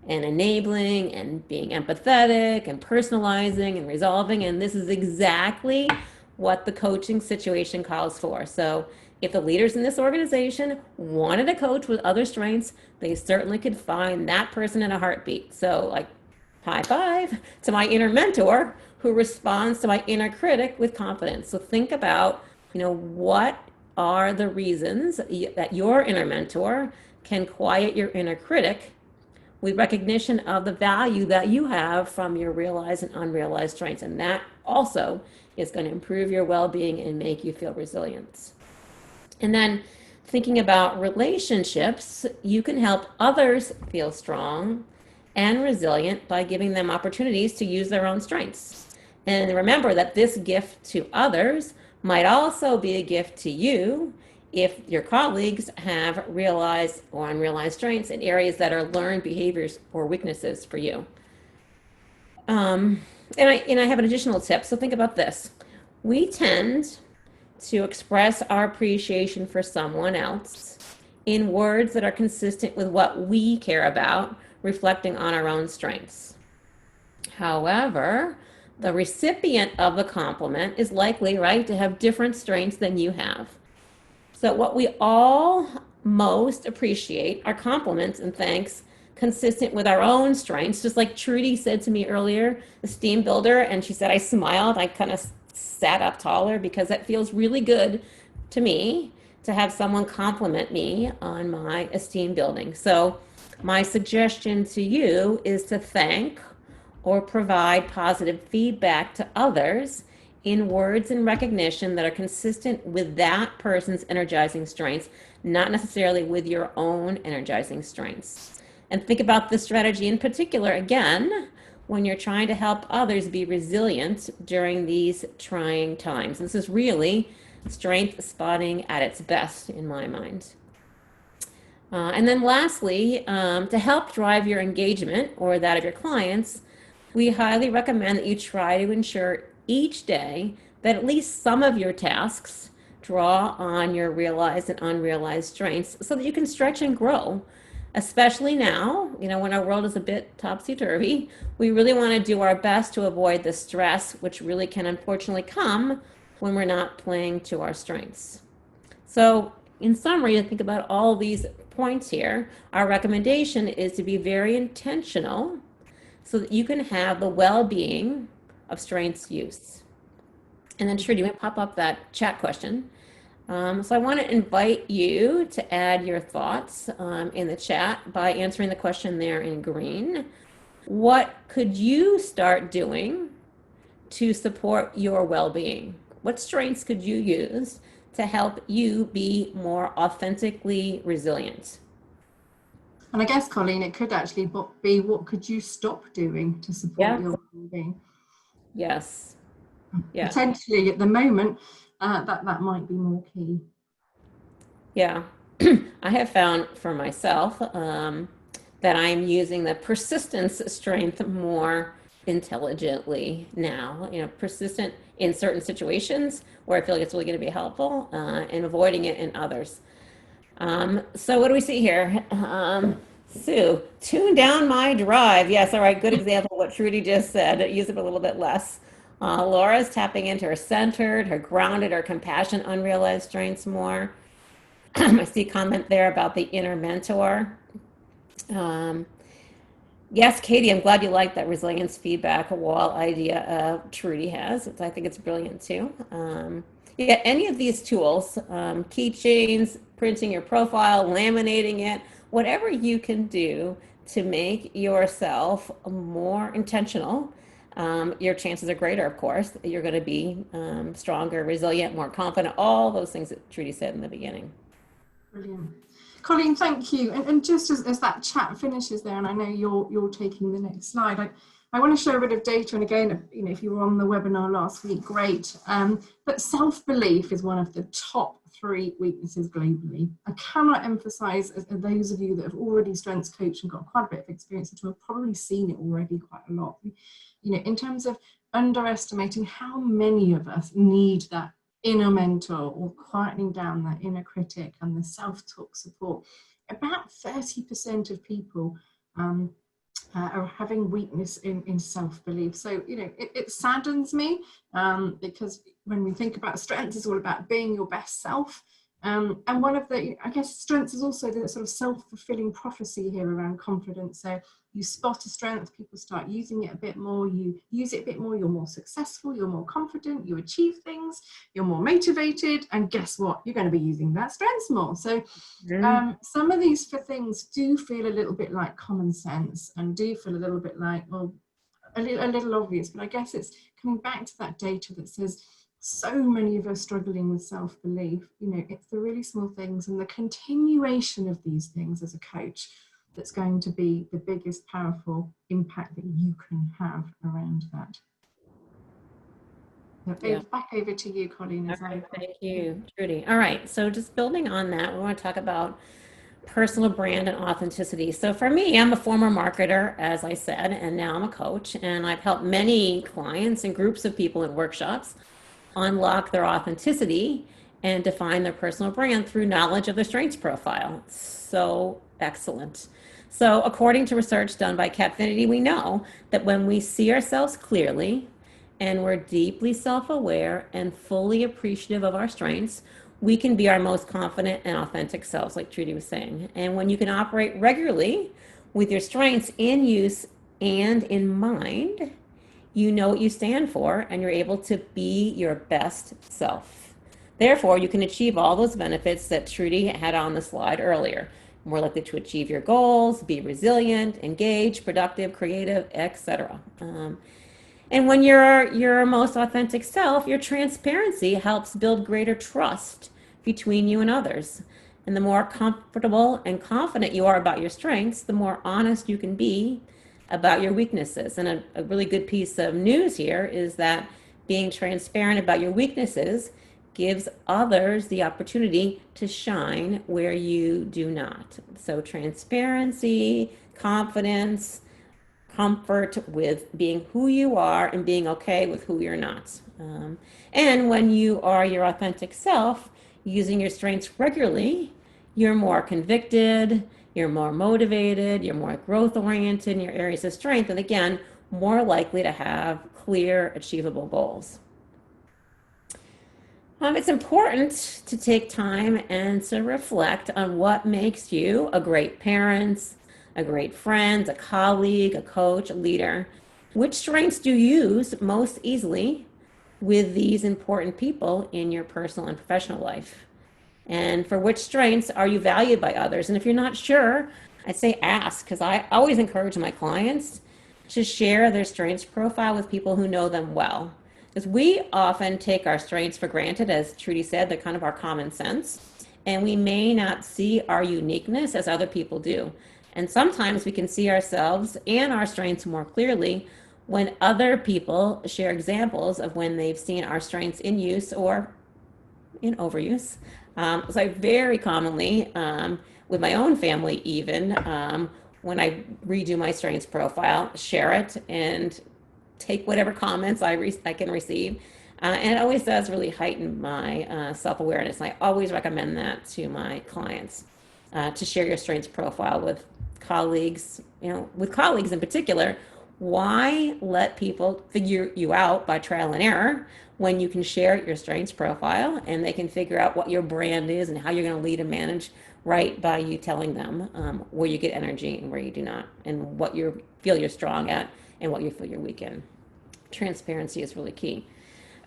and enabling and being empathetic and personalizing and resolving. And this is exactly what the coaching situation calls for. So if the leaders in this organization wanted a coach with other strengths, they certainly could find that person in a heartbeat. So like, high five to my inner mentor who responds to my inner critic with confidence. So think about, what are the reasons that your inner mentor can quiet your inner critic with recognition of the value that you have from your realized and unrealized strengths. And that also is going to improve your well-being and make you feel resilient. And then thinking about relationships, you can help others feel strong and resilient by giving them opportunities to use their own strengths. And remember that this gift to others might also be a gift to you if your colleagues have realized or unrealized strengths in areas that are learned behaviors or weaknesses for you. And I have an additional tip. So think about this. We tend to express our appreciation for someone else in words that are consistent with what we care about, reflecting on our own strengths. However, the recipient of the compliment is likely, right, to have different strengths than you have. So what we all most appreciate are compliments and thanks consistent with our own strengths. Just like Trudy said to me earlier, esteem builder, and she said I smiled, I kind of sat up taller because that feels really good to me to have someone compliment me on my esteem building. So my suggestion to you is to thank or provide positive feedback to others in words and recognition that are consistent with that person's energizing strengths, not necessarily with your own energizing strengths. And think about this strategy in particular, again, when you're trying to help others be resilient during these trying times. This is really strength spotting at its best in my mind. And then lastly, to help drive your engagement or that of your clients, we highly recommend that you try to ensure each day that at least some of your tasks draw on your realized and unrealized strengths so that you can stretch and grow. Especially now, when our world is a bit topsy-turvy, we really want to do our best to avoid the stress, which really can unfortunately come when we're not playing to our strengths. So in summary, to think about all these points here, our recommendation is to be very intentional so that you can have the well-being of strengths use. And then Trudy, you might pop up that chat question. So I want to invite you to add your thoughts in the chat by answering the question there in green. What could you start doing to support your well-being? What strengths could you use to help you be more authentically resilient? And I guess, Colleen, it could actually be what could you stop doing to support your well-being? Yes. Yeah. Potentially at the moment, that might be more key. Yeah. I have found for myself that I'm using the persistence strength more intelligently now. You know, persistent in certain situations where I feel like it's really going to be helpful, and avoiding it in others. So what do we see here? Sue, tune down my drive. Yes, all right, good example of what Trudy just said. Use it a little bit less. Laura's tapping into her centered, her grounded, her compassion, unrealized strengths more. I see a comment there about the inner mentor. Um, yes, Katie, I'm glad you like that resilience feedback wall idea Trudy has. I think it's brilliant too. Yeah, any of these tools, keychains, printing your profile, laminating it, whatever you can do to make yourself more intentional, your chances are greater, of course. You're going to be stronger, resilient, more confident, all those things that Trudy said in the beginning. Brilliant. Colleen, thank you. And just as that chat finishes there, and I know you're taking the next slide, I want to show a bit of data. And again, you know, if you were on the webinar last week, great. But self-belief is one of the top 3 weaknesses globally. I cannot emphasize, as those of you that have already strengths coached and got quite a bit of experience, to have probably seen it already quite a lot. You know, in terms of underestimating how many of us need that inner mentor or quietening down that inner critic and the self-talk support. About 30% of people are having weakness in self-belief. So, you know, it saddens me because when we think about strengths, it's all about being your best self. And one of the, I guess, strengths is also the sort of self-fulfilling prophecy here around confidence. So you spot a strength, people start using it a bit more, you use it a bit more, you're more successful, you're more confident, you achieve things, you're more motivated, and guess what? You're going to be using that strength more. So some of these things do feel a little bit like common sense and do feel a little bit like, well, a little obvious, but I guess it's coming back to that data that says so many of us struggling with self-belief. You know, it's the really small things and the continuation of these things as a coach that's going to be the biggest powerful impact that you can have around that. So back over to you, Colleen. All right, thank you, Trudy. All right, so just building on that, we want to talk about personal brand and authenticity. So for me, I'm a former marketer, as I said, and now I'm a coach, and I've helped many clients and groups of people in workshops unlock their authenticity and define their personal brand through knowledge of their strengths profile. So excellent. So according to research done by Capfinity, we know that when we see ourselves clearly and we're deeply self-aware and fully appreciative of our strengths, we can be our most confident and authentic selves, like Trudy was saying. And when you can operate regularly with your strengths in use and in mind, you know what you stand for and you're able to be your best self. Therefore, you can achieve all those benefits that Trudy had on the slide earlier. More likely to achieve your goals, be resilient, engaged, productive, creative, etc. And when you're your most authentic self, your transparency helps build greater trust between you and others. And the more comfortable and confident you are about your strengths, the more honest you can be about your weaknesses. And a really good piece of news here is that being transparent about your weaknesses gives others the opportunity to shine where you do not. So transparency, confidence, comfort with being who you are and being okay with who you're not. And when you are your authentic self, using your strengths regularly, you're more convicted, you're more motivated, you're more growth oriented in your areas of strength, and again, more likely to have clear, achievable goals. It's important to take time and to reflect on what makes you a great parent, a great friend, a colleague, a coach, a leader. Which strengths do you use most easily with these important people in your personal and professional life? And for which strengths are you valued by others? And if you're not sure, I'd say ask, because I always encourage my clients to share their strengths profile with people who know them well. Because we often take our strengths for granted, as Trudy said, they're kind of our common sense. And we may not see our uniqueness as other people do. And sometimes we can see ourselves and our strengths more clearly when other people share examples of when they've seen our strengths in use or in overuse. So I very commonly, with my own family even, when I redo my strengths profile, share it and take whatever comments I can receive. And it always does really heighten my self-awareness. I always recommend that to my clients, to share your strengths profile with colleagues, with colleagues in particular. Why let people figure you out by trial and error when you can share your strengths profile and they can figure out what your brand is and how you're going to lead and manage right by you telling them where you get energy and where you do not, and what you feel you're strong at and what you feel you're weak in. Transparency is really key.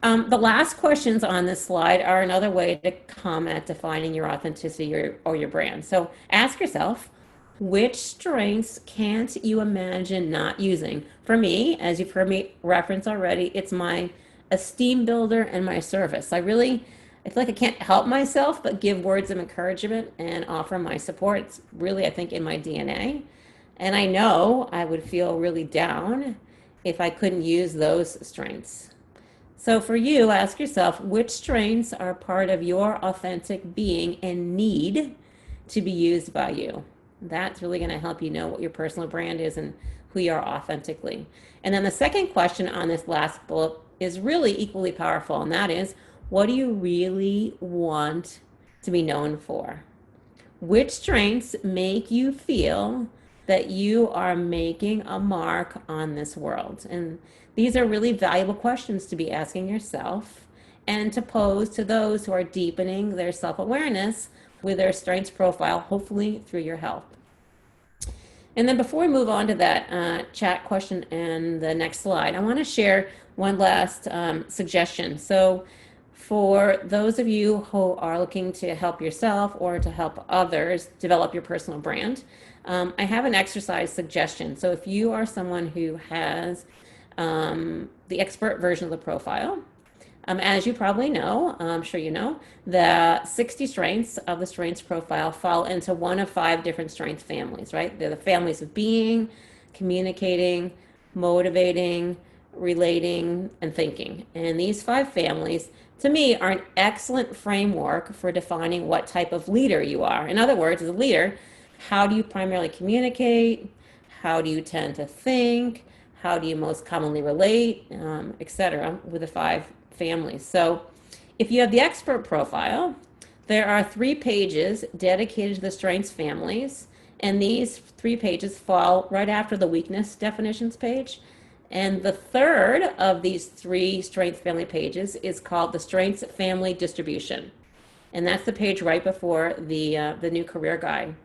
The last questions on this slide are another way to come at defining your authenticity or your brand. So ask yourself, which strengths can't you imagine not using? For me, as you've heard me reference already, it's my esteem builder and my service. I feel like I can't help myself but give words of encouragement and offer my support. It's really, I think, in my DNA. And I know I would feel really down if I couldn't use those strengths. So for you, ask yourself, which strengths are part of your authentic being and need to be used by you? That's really going to help you know what your personal brand is and who you are authentically. And then the second question on this last bullet is really equally powerful, and that is, what do you really want to be known for? Which strengths make you feel that you are making a mark on this world? And these are really valuable questions to be asking yourself and to pose to those who are deepening their self-awareness with their strengths profile, hopefully through your help. And then before we move on to that chat question and the next slide, I want to share one last suggestion. So for those of you who are looking to help yourself or to help others develop your personal brand, I have an exercise suggestion. So if you are someone who has the expert version of the profile, as you probably know, I'm sure you know, the 60 strengths of the strengths profile fall into one of 5 different strength families, right? They're the families of being, communicating, motivating, relating, and thinking. And these 5 families, to me, are an excellent framework for defining what type of leader you are. In other words, as a leader, how do you primarily communicate? How do you tend to think? How do you most commonly relate, etc., with the 5 families? So if you have the expert profile, there are 3 pages dedicated to the strengths families, and these 3 pages fall right after the weakness definitions page. And the third of these 3 strength family pages is called the strengths family distribution. And that's the page right before the new career guide.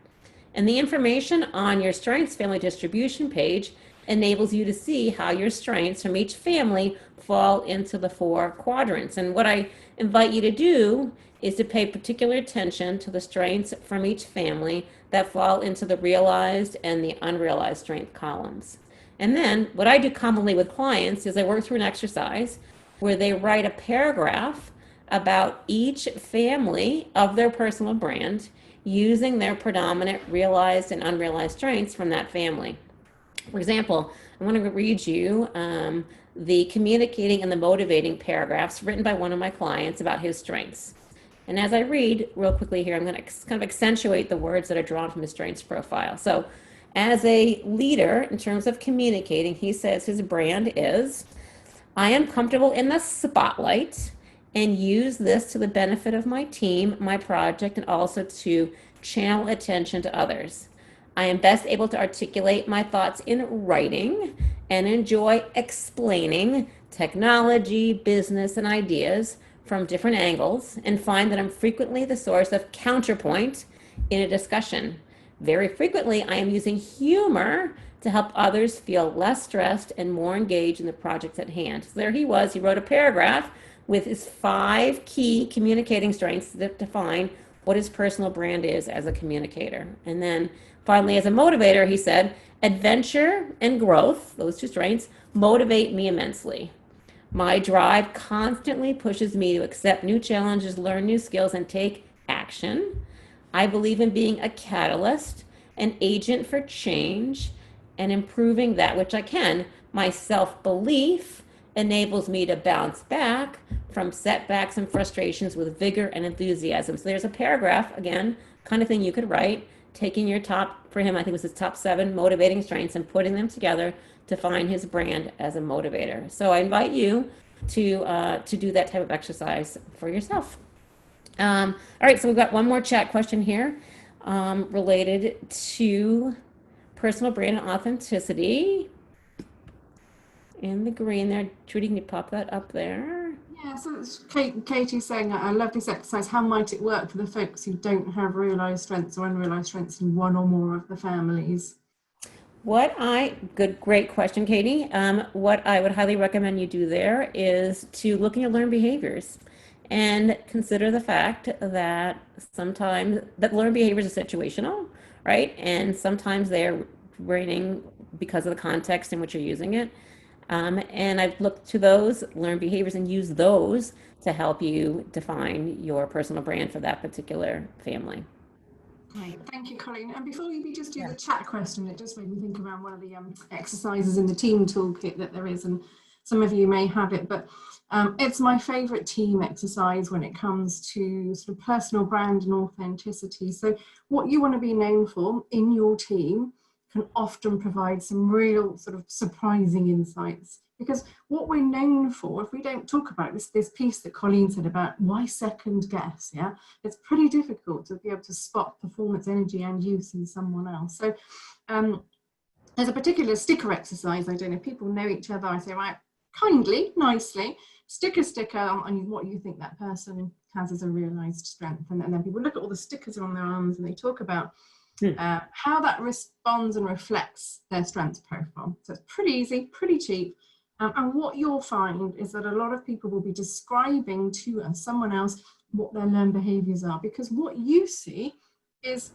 And the information on your strengths family distribution page enables you to see how your strengths from each family fall into the 4 quadrants. And what I invite you to do is to pay particular attention to the strengths from each family that fall into the realized and the unrealized strength columns. And then what I do commonly with clients is I work through an exercise where they write a paragraph about each family of their personal brand using their predominant realized and unrealized strengths from that family. For example, I want to read you the communicating and the motivating paragraphs written by one of my clients about his strengths. And as I read real quickly here, I'm going to kind of accentuate the words that are drawn from his strengths profile. So as a leader, in terms of communicating, he says his brand is, I am comfortable in the spotlight and use this to the benefit of my team, my project, and also to channel attention to others. I am best able to articulate my thoughts in writing and enjoy explaining technology, business, and ideas from different angles, and find that I'm frequently the source of counterpoint in a discussion. Very frequently, I am using humor to help others feel less stressed and more engaged in the projects at hand. So there he was. He wrote a paragraph with his 5 key communicating strengths that define what his personal brand is as a communicator. And then finally, as a motivator, he said, adventure and growth, those 2 strengths, motivate me immensely. My drive constantly pushes me to accept new challenges, learn new skills, and take action. I believe in being a catalyst, an agent for change, and improving that which I can. My self-belief enables me to bounce back from setbacks and frustrations with vigor and enthusiasm. So there's a paragraph, again, kind of thing you could write taking your top, for him, I think it was his top 7 motivating strengths and putting them together to find his brand as a motivator. So I invite you to do that type of exercise for yourself. All right, so we've got one more chat question here related to personal brand and authenticity. In the green there, Trudy, can you pop that up there? Yeah, so it's Katie saying, I love this exercise. How might it work for the folks who don't have realised strengths or unrealised strengths in one or more of the families? Great question, Katie. What I would highly recommend you do there is to look at your learned behaviors and consider the fact that sometimes that learned behaviors are situational, right? And sometimes they're raining because of the context in which you're using it. And I've looked to those learned behaviors and use those to help you define your personal brand for that particular family. Great, thank you, Colleen. And before we just do the chat question, it just made me think around one of the exercises in the team toolkit that there is, and some of you may have it, but it's my favourite team exercise when it comes to sort of personal brand and authenticity. So what you want to be known for in your team can often provide some real sort of surprising insights. Because what we're known for, if we don't talk about this piece that Colleen said about why second guess, yeah, it's pretty difficult to be able to spot performance, energy and use in someone else. So there's a particular sticker exercise. I don't know, people know each other. I say, right, kindly, nicely, stick a sticker on what you think that person has as a realised strength. And then people look at all the stickers on their arms and they talk about how that responds and reflects their strengths profile. So it's pretty easy, pretty cheap. And what you'll find is that a lot of people will be describing to someone else what their learned behaviours are, because what you see is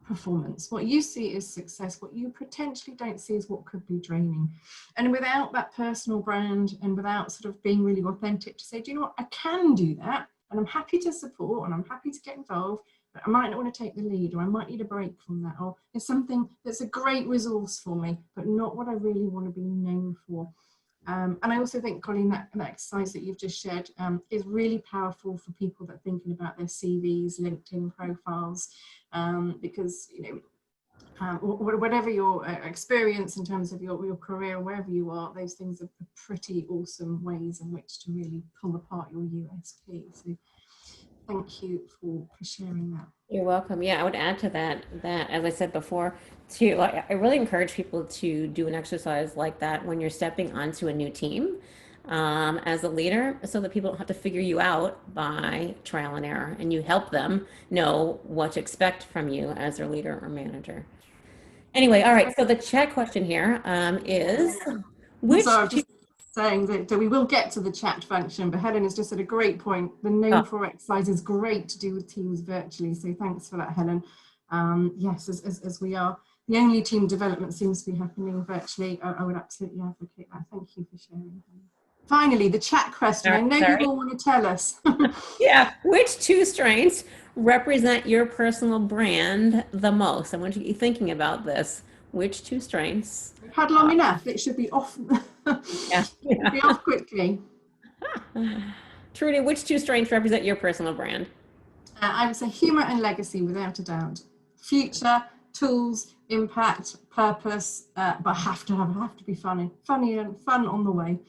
performance, what you see is success, what you potentially don't see is what could be draining. And without that personal brand and without sort of being really authentic to say, do you know what, I can do that and I'm happy to support and I'm happy to get involved, but I might not want to take the lead, or I might need a break from that, or it's something that's a great resource for me but not what I really want to be known for. And I also think, Colleen, that exercise that you've just shared is really powerful for people that are thinking about their CVs, LinkedIn profiles, because, you know, whatever your experience in terms of your career, wherever you are, those things are pretty awesome ways in which to really pull apart your USP. So thank you for sharing that. You're welcome. Yeah, I would add to that, as I said before, too, I really encourage people to do an exercise like that when you're stepping onto a new team as a leader, so that people don't have to figure you out by trial and error, and you help them know what to expect from you as their leader or manager. Anyway, all right, so the chat question here is, which so I'm just saying that we will get to the chat function, but Helen has just said a great point. The known for exercise is great to do with teams virtually, so thanks for that, Helen. Yes, as we are the only team development seems to be happening virtually, I would absolutely advocate that. Thank you for sharing. Finally, the chat question. I know you all want to tell us. Yeah, which 2 strengths represent your personal brand the most? I want you to be thinking about this. Which 2 strengths? We've had long enough. It should be off. Yeah. Be off quickly. Trudy, which 2 strengths represent your personal brand? I would say humour and legacy, without a doubt. Future, tools, impact, purpose, but have to be funny and fun on the way.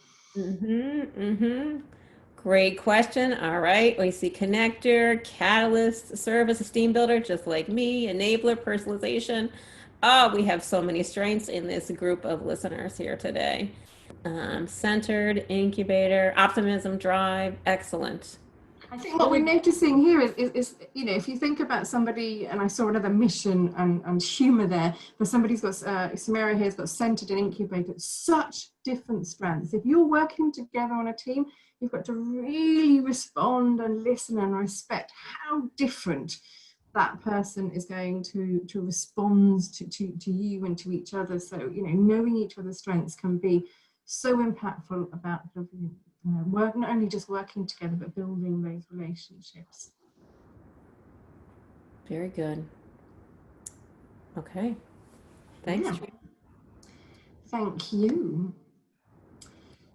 Great question. All right, we see connector, catalyst, service, esteem builder, just like me, enabler, personalization. Oh, we have so many strengths in this group of listeners here today. Centered, incubator, optimism, drive, excellent. I think what we're noticing here is, you know, if you think about somebody, and I saw another mission and humour there, but somebody's got, Samira here's got centered and incubated, such different strengths. If you're working together on a team, you've got to really respond and listen and respect how different that person is going to respond to you and to each other. So, you know, knowing each other's strengths can be so impactful about work, not only just working together, but building those relationships. Very good. Okay. Thanks. Yeah. Thank you.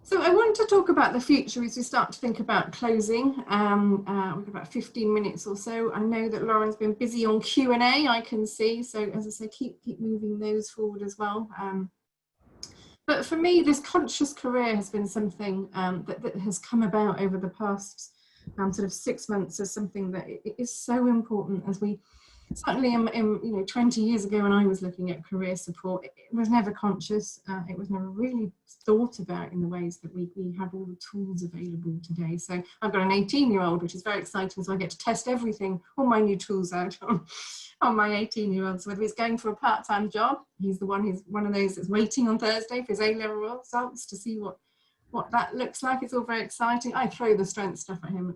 So I want to talk about the future as we start to think about closing. We've got about 15 minutes or so. I know that Lauren's been busy on Q&A, I can see. So as I say, keep moving those forward as well. But for me, this conscious career has been something that has come about over the past sort of 6 months as something that is so important. As we certainly in 20 years ago when I was looking at career support, it was never conscious. It was never really thought about in the ways that we have all the tools available today. So I've got an 18-year-old, which is very exciting. So I get to test everything, all my new tools out on my 18-year-old. So whether he's going for a part-time job, he's one of those that's waiting on Thursday for his A-level results to see what that looks like. It's all very exciting. I throw the strength stuff at him,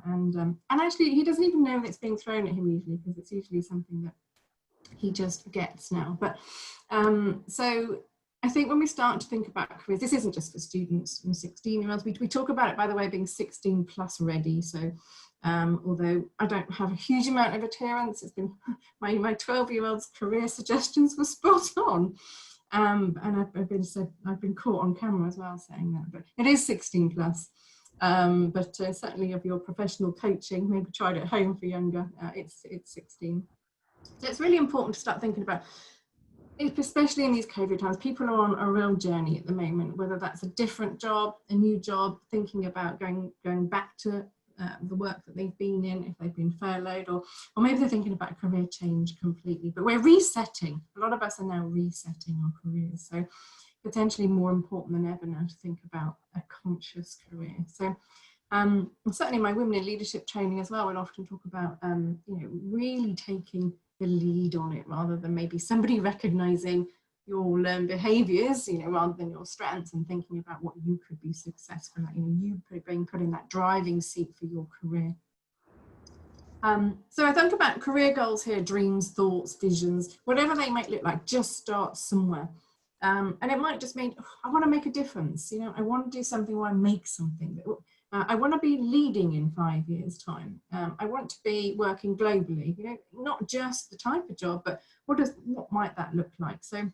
and actually he doesn't even know that it's being thrown at him usually, because it's usually something that he just gets now. But so I think when we start to think about careers, this isn't just for students and 16-year-olds. We talk about it, by the way, being 16 plus ready. So although I don't have a huge amount of adherence, it's been my 12-year-old's career suggestions were spot on. And I've been caught on camera as well saying that, but it is 16 plus. But certainly of your professional coaching, maybe try it at home for younger, it's 16. So it's really important to start thinking about, especially in these COVID times, people are on a real journey at the moment, whether that's a different job, a new job, thinking about going back to the work that they've been in, if they've been furloughed, or maybe they're thinking about career change completely. But we're resetting. A lot of us are now resetting our careers. So potentially more important than ever now to think about a conscious career. So certainly my women in leadership training as well will often talk about really taking the lead on it, rather than maybe somebody recognizing your learned behaviors, rather than your strengths, and thinking about what you could be successful at, you being put in that driving seat for your career. So I think about career goals here, dreams, thoughts, visions, whatever they might look like, just start somewhere. And it might just mean, I want to make a difference. I want to do something where I make something. I want to be leading in 5 years' time. I want to be working globally, not just the type of job, but what might that look like? So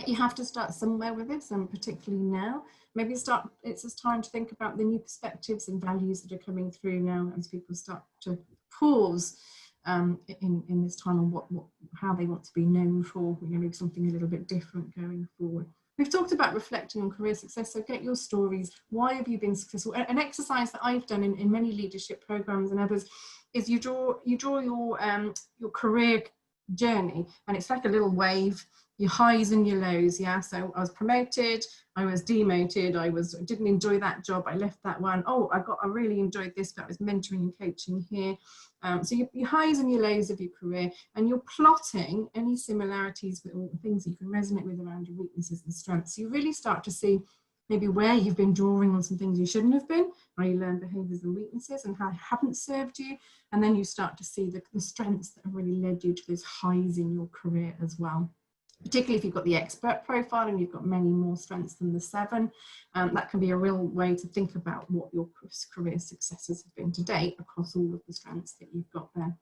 you have to start somewhere with this, and particularly now, maybe it's just time to think about the new perspectives and values that are coming through now as people start to pause in this time on how they want to be known for, maybe something a little bit different going forward. We've talked about reflecting on career success, so get your stories. Why have you been successful? An exercise that I've done in many leadership programs and others is you draw your career journey, and it's like a little wave, your highs and your lows. So I was promoted, I was demoted, I didn't enjoy that job, I left that one. I really enjoyed this, but I was mentoring and coaching here. So your highs and your lows of your career, and you're plotting any similarities with all the things that you can resonate with around your weaknesses and strengths. So you really start to see maybe where you've been drawing on some things you shouldn't have been, where you learn behaviors and weaknesses and how they haven't served you. And then you start to see the strengths that have really led you to those highs in your career as well. Particularly if you've got the expert profile and you've got many more strengths than the 7, that can be a real way to think about what your career successes have been to date across all of the strengths that you've got there.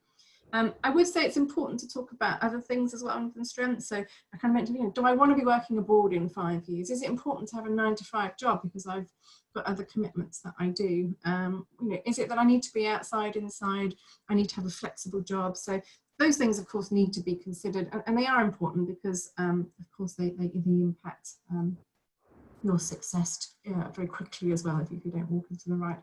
I would say it's important to talk about other things as well than strengths. So I kind of mentioned, do I want to be working abroad in 5 years? Is it important to have a 9-to-5 job because I've got other commitments that I do? Is it that I need to be outside, inside? I need to have a flexible job. So those things, of course, need to be considered, and they are important because, of course, they impact your success very quickly as well if you don't walk into the right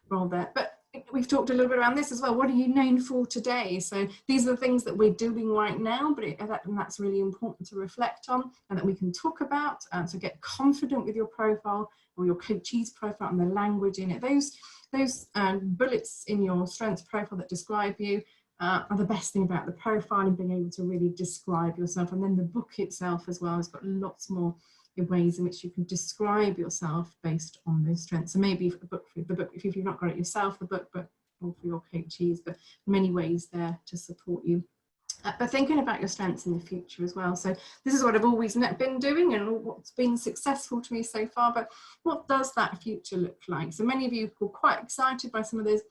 role there. But we've talked a little bit around this as well. What are you known for today? So these are the things that we're doing right now, and that's really important to reflect on and that we can talk about. So get confident with your profile or your coachee's profile and the language in it. Those bullets in your strengths profile that describe you are the best thing about the profile, and being able to really describe yourself. And then the book itself as well has got lots more ways in which you can describe yourself based on those strengths. So maybe the book, if you've not got it yourself, the book, but or for your coachees, but many ways there to support you. But thinking about your strengths in the future as well. So this is what I've always been doing and what's been successful to me so far, but what does that future look like? So many of you were quite excited by some of those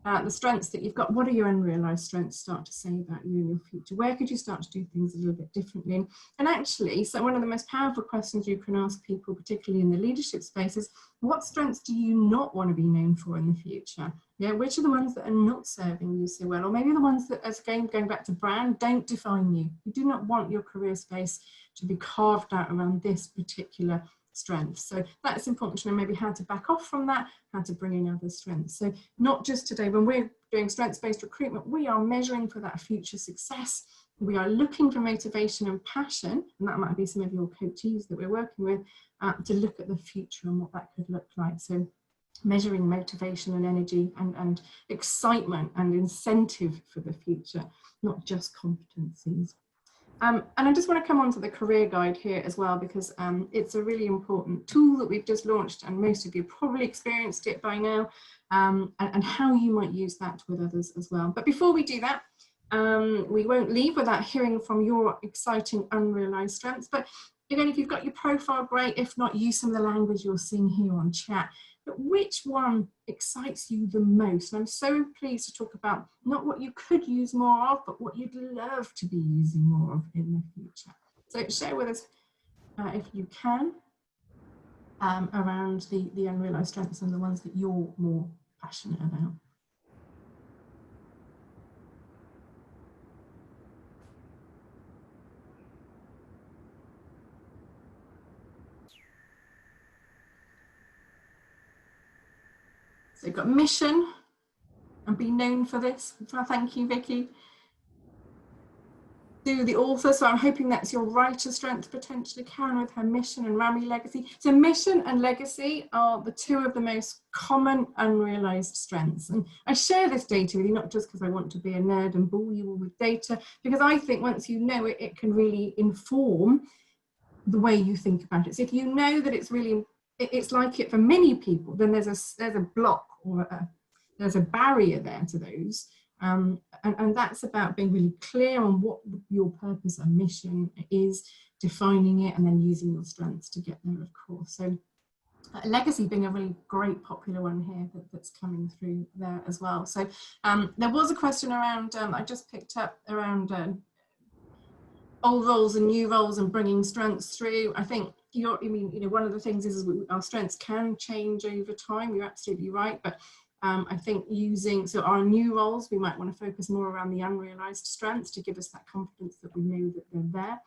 the strengths that you've got. What are your unrealised strengths start to say about you in your future? Where could you start to do things a little bit differently? And actually, so one of the most powerful questions you can ask people, particularly in the leadership space, is what strengths do you not want to be known for in the future? Yeah, which are the ones that are not serving you so well? Or maybe the ones that, as again, going back to brand, don't define you. You do not want your career space to be carved out around this particular strength. So that's important to know maybe how to back off from that, how to bring in other strengths. So not just today, when we're doing strengths-based recruitment, we are measuring for that future success. We are looking for motivation and passion, and that might be some of your coachees that we're working with, to look at the future and what that could look like. So measuring motivation and energy and excitement and incentive for the future, not just competencies. And I just want to come on to the career guide here as well, because it's a really important tool that we've just launched, and most of you probably experienced it by now, and how you might use that with others as well. But before we do that, we won't leave without hearing from your exciting unrealised strengths. But again, if you've got your profile, great. If not, use some of the language you're seeing here on chat. But which one excites you the most? And I'm so pleased to talk about not what you could use more of, but what you'd love to be using more of in the future. So share with us, if you can, around the unrealised strengths and the ones that you're more passionate about. So you've got mission and be known for this. Thank you, Vicky. Do the author, so I'm hoping that's your writer strength potentially, Karen with her mission, and Rami legacy. So mission and legacy are the two of the most common unrealised strengths. And I share this data with you, not just because I want to be a nerd and bore you all with data, because I think once you know it, it can really inform the way you think about it. So if you know that it's really, it's like it for many people, then there's a block, or there's a barrier there to those. And that's about being really clear on what your purpose and mission is, defining it, and then using your strengths to get there, of course. So legacy being a really great popular one here that's coming through there as well. So there was a question around, I just picked up around old roles and new roles and bringing strengths through. I think one of the things is our strengths can change over time. You're absolutely right, but I think so our new roles, we might want to focus more around the unrealised strengths to give us that confidence that we know that they're there.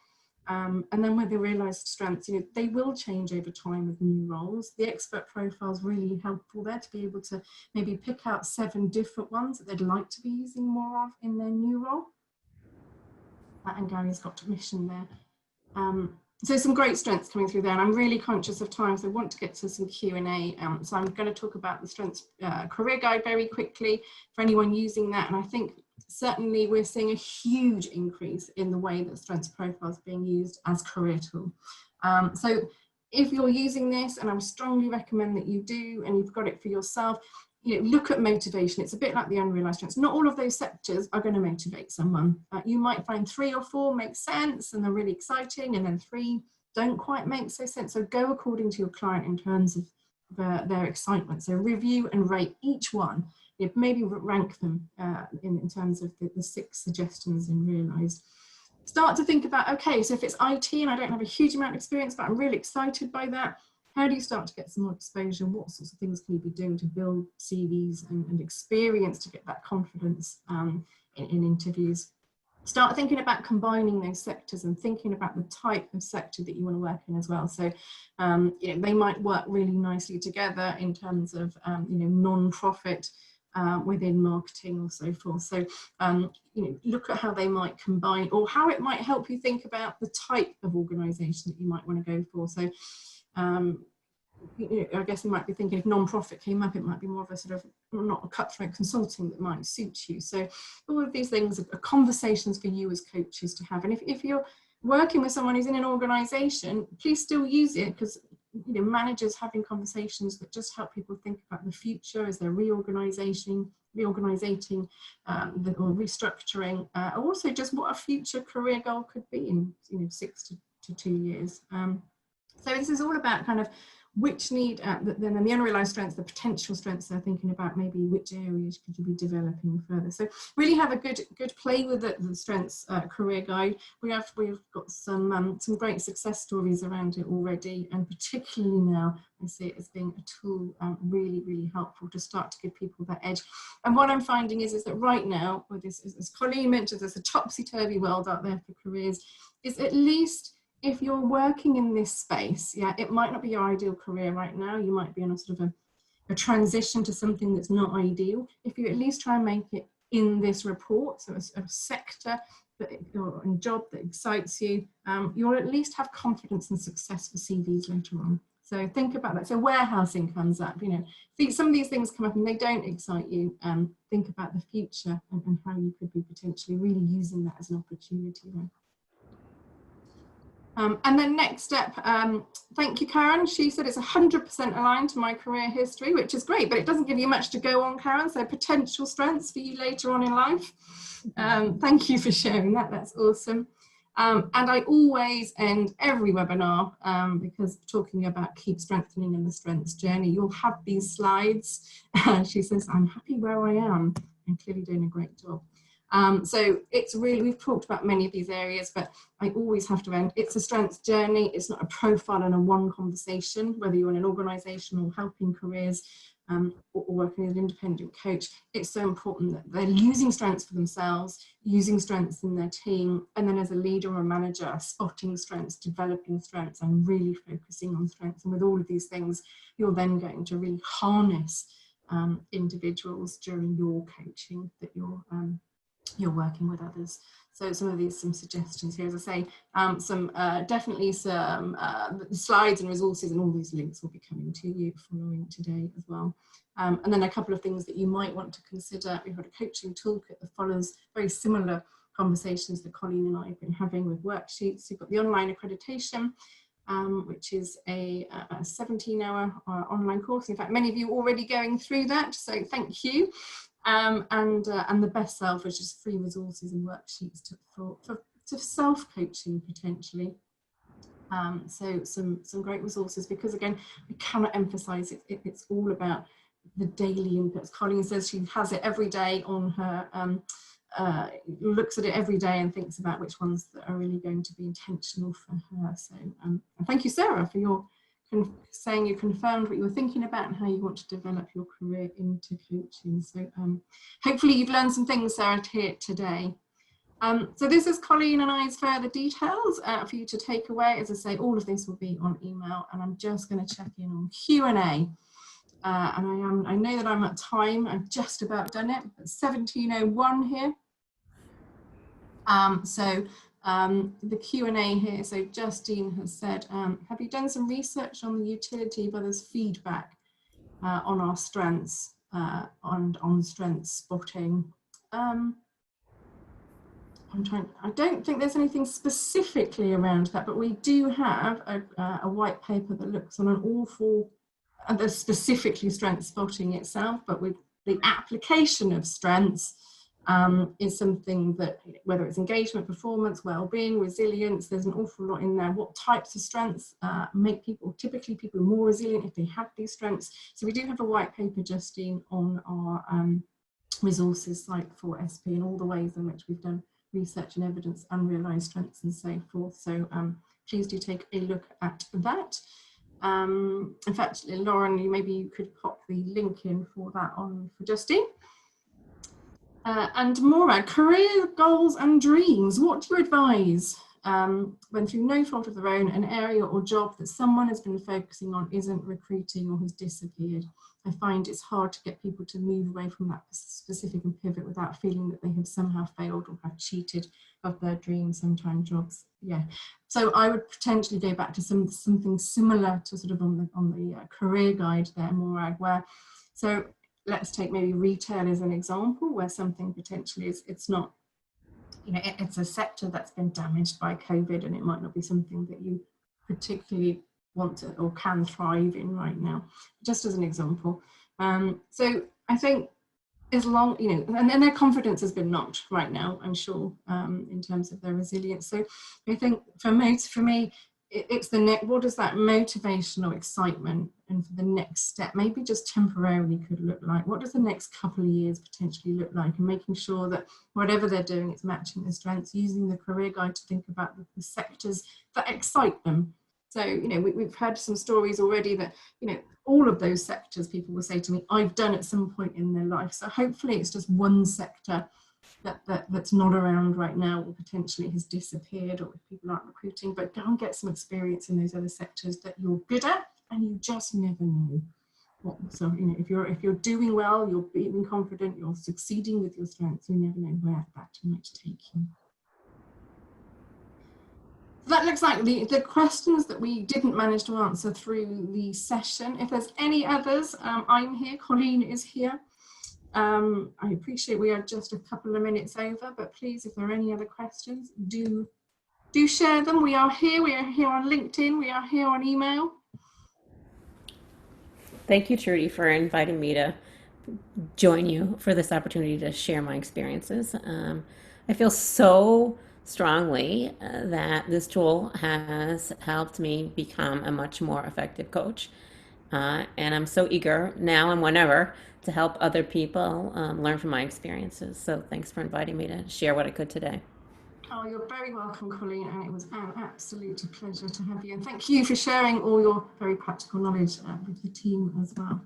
And then with the realised strengths, they will change over time with new roles. The expert profile is really helpful there to be able to maybe pick out 7 different ones that they'd like to be using more of in their new role. And Gary's got mission there. So some great strengths coming through there, and I'm really conscious of time, so I want to get to some Q&A. So I'm going to talk about the strengths career guide very quickly for anyone using that. And I think certainly we're seeing a huge increase in the way that strengths profiles are being used as career tool. So if you're using this, and I would strongly recommend that you do, and you've got it for yourself, look at motivation. It's a bit like the unrealised strengths. Not all of those sectors are going to motivate someone. You might find 3 or 4 make sense and they're really exciting, and then 3 don't quite make so sense. So go according to your client in terms of their excitement. So review and rate each one. Maybe rank them in terms of the 6 suggestions in realised. Start to think about, okay, so if it's IT and I don't have a huge amount of experience, but I'm really excited by that, how do you start to get some more exposure? What sorts of things can you be doing to build CVs and experience to get that confidence in interviews? Start thinking about combining those sectors and thinking about the type of sector that you want to work in as well. So they might work really nicely together in terms of non-profit within marketing or so forth. So look at how they might combine, or how it might help you think about the type of organisation that you might want to go for. So I guess you might be thinking if non-profit came up, it might be more of a sort of not a cutthroat consulting that might suit you. So all of these things are conversations for you as coaches to have. And if you're working with someone who's in an organisation, please still use it, because managers having conversations that just help people think about the future as they're reorganizing or restructuring, also just what a future career goal could be in 6 to 2 years. So this is all about kind of which need, then the unrealized strengths, the potential strengths, they're thinking about maybe which areas could you be developing further. So really have a good play with the strengths career guide. We've got some great success stories around it already, and particularly now I see it as being a tool really, really helpful to start to give people that edge. And what I'm finding is that right now, with this, as Colleen mentioned, there's a topsy-turvy world out there for careers, is at least if you're working in this space, yeah, it might not be your ideal career right now. You might be on a sort of a transition to something that's not ideal. If you at least try and make it in this report, so a sector or a job that excites you, you'll at least have confidence and success for CVs later on. So think about that. So warehousing comes up, you know, some of these things come up and they don't excite you. Think about the future and how you could be potentially really using that as an opportunity. Right? And then next step, thank you, Karen. She said it's 100% aligned to my career history, which is great, but it doesn't give you much to go on, Karen. So potential strengths for you later on in life. Thank you for sharing that. That's awesome. And I always end every webinar, because talking about keep strengthening in the strengths journey, you'll have these slides. She says, I'm happy where I am, and clearly doing a great job. So it's really, we've talked about many of these areas, but I always have to end. It's a strengths journey. It's not a profile and a one conversation, whether you're in an organisation or helping careers, or working as an independent coach. It's so important that they're using strengths for themselves, using strengths in their team, and then as a leader or a manager, spotting strengths, developing strengths, and really focusing on strengths. And with all of these things, you're then going to really harness individuals during your coaching that you're working with others. So some of these, some suggestions here, as I say, definitely some slides and resources, and all these links will be coming to you following today as well. And then a couple of things that you might want to consider. We've got a coaching toolkit that follows very similar conversations that Colleen and I have been having with worksheets. You've got the online accreditation, which is a 17-hour online course. In fact, many of you are already going through that, so thank you. And the best self, which is free resources and worksheets for self-coaching potentially. So some great resources, because again, I cannot emphasize it, it's all about the daily inputs. Colleen says she has it every day on her, looks at it every day and thinks about which ones that are really going to be intentional for her. So and thank you, Sarah, for your saying you confirmed what you were thinking about and how you want to develop your career into coaching. So hopefully you've learned some things, Sarah, here today. So this is Colleen and I's further details for you to take away. As I say, all of this will be on email, and I'm just going to check in on Q&A. And I know that I'm at time. I've just about done it. It's 17:01 here. The Q&A here, so Justine has said, have you done some research on the utility of others' feedback on our strengths and on strength spotting? I don't think there's anything specifically around that, but we do have a white paper that looks on an awful, there's specifically strength spotting itself, but with the application of strengths, is something that, whether it's engagement, performance, well-being, resilience, there's an awful lot in there. What types of strengths make people, typically people more resilient if they have these strengths. So we do have a white paper, Justine, on our resources site for SP, and all the ways in which we've done research and evidence, unrealised strengths and so forth. So please do take a look at that. In fact, Lauren, maybe you could pop the link in for that on for Justine. And Morag, career goals and dreams. What do you advise when, through no fault of their own, an area or job that someone has been focusing on isn't recruiting or has disappeared? I find it's hard to get people to move away from that specific and pivot without feeling that they have somehow failed or have cheated of their dreams, sometimes jobs. Yeah, so I would potentially go back to something similar to sort of on the career guide there, Morag, where, so let's take maybe retail as an example, where something potentially is, it's not, you know, it's a sector that's been damaged by COVID, and it might not be something that you particularly want to or can thrive in right now, just as an example. So I think as long, you know, and their confidence has been knocked right now, I'm sure, in terms of their resilience. So I think for me, it's the next, what does that motivation or excitement and for the next step, maybe just temporarily, could look like? What does the next couple of years potentially look like? And making sure that whatever they're doing, it's matching their strengths, using the career guide to think about the sectors that excite them. So, you know, we've had some stories already that, you know, all of those sectors, people will say to me, I've done at some point in their life. So hopefully it's just one sector that's not around right now, or potentially has disappeared, or if people aren't recruiting, but go and get some experience in those other sectors that you're good at, and you just never know what. So, you know, if you're doing well, you're being confident, you're succeeding with your strengths, you never know where that might take you. That looks like the questions that we didn't manage to answer through the session. If there's any others, I'm here, Colleen is here. I appreciate we are just a couple of minutes over, but please, if there are any other questions, do share them. We are here on LinkedIn, we are here on email. Thank you, Trudy, for inviting me to join you for this opportunity to share my experiences. I feel so strongly that this tool has helped me become a much more effective coach. And I'm so eager now and whenever to help other people learn from my experiences. So thanks for inviting me to share what I could today. Oh, you're very welcome, Colleen, and it was an absolute pleasure to have you. And thank you for sharing all your very practical knowledge with the team as well.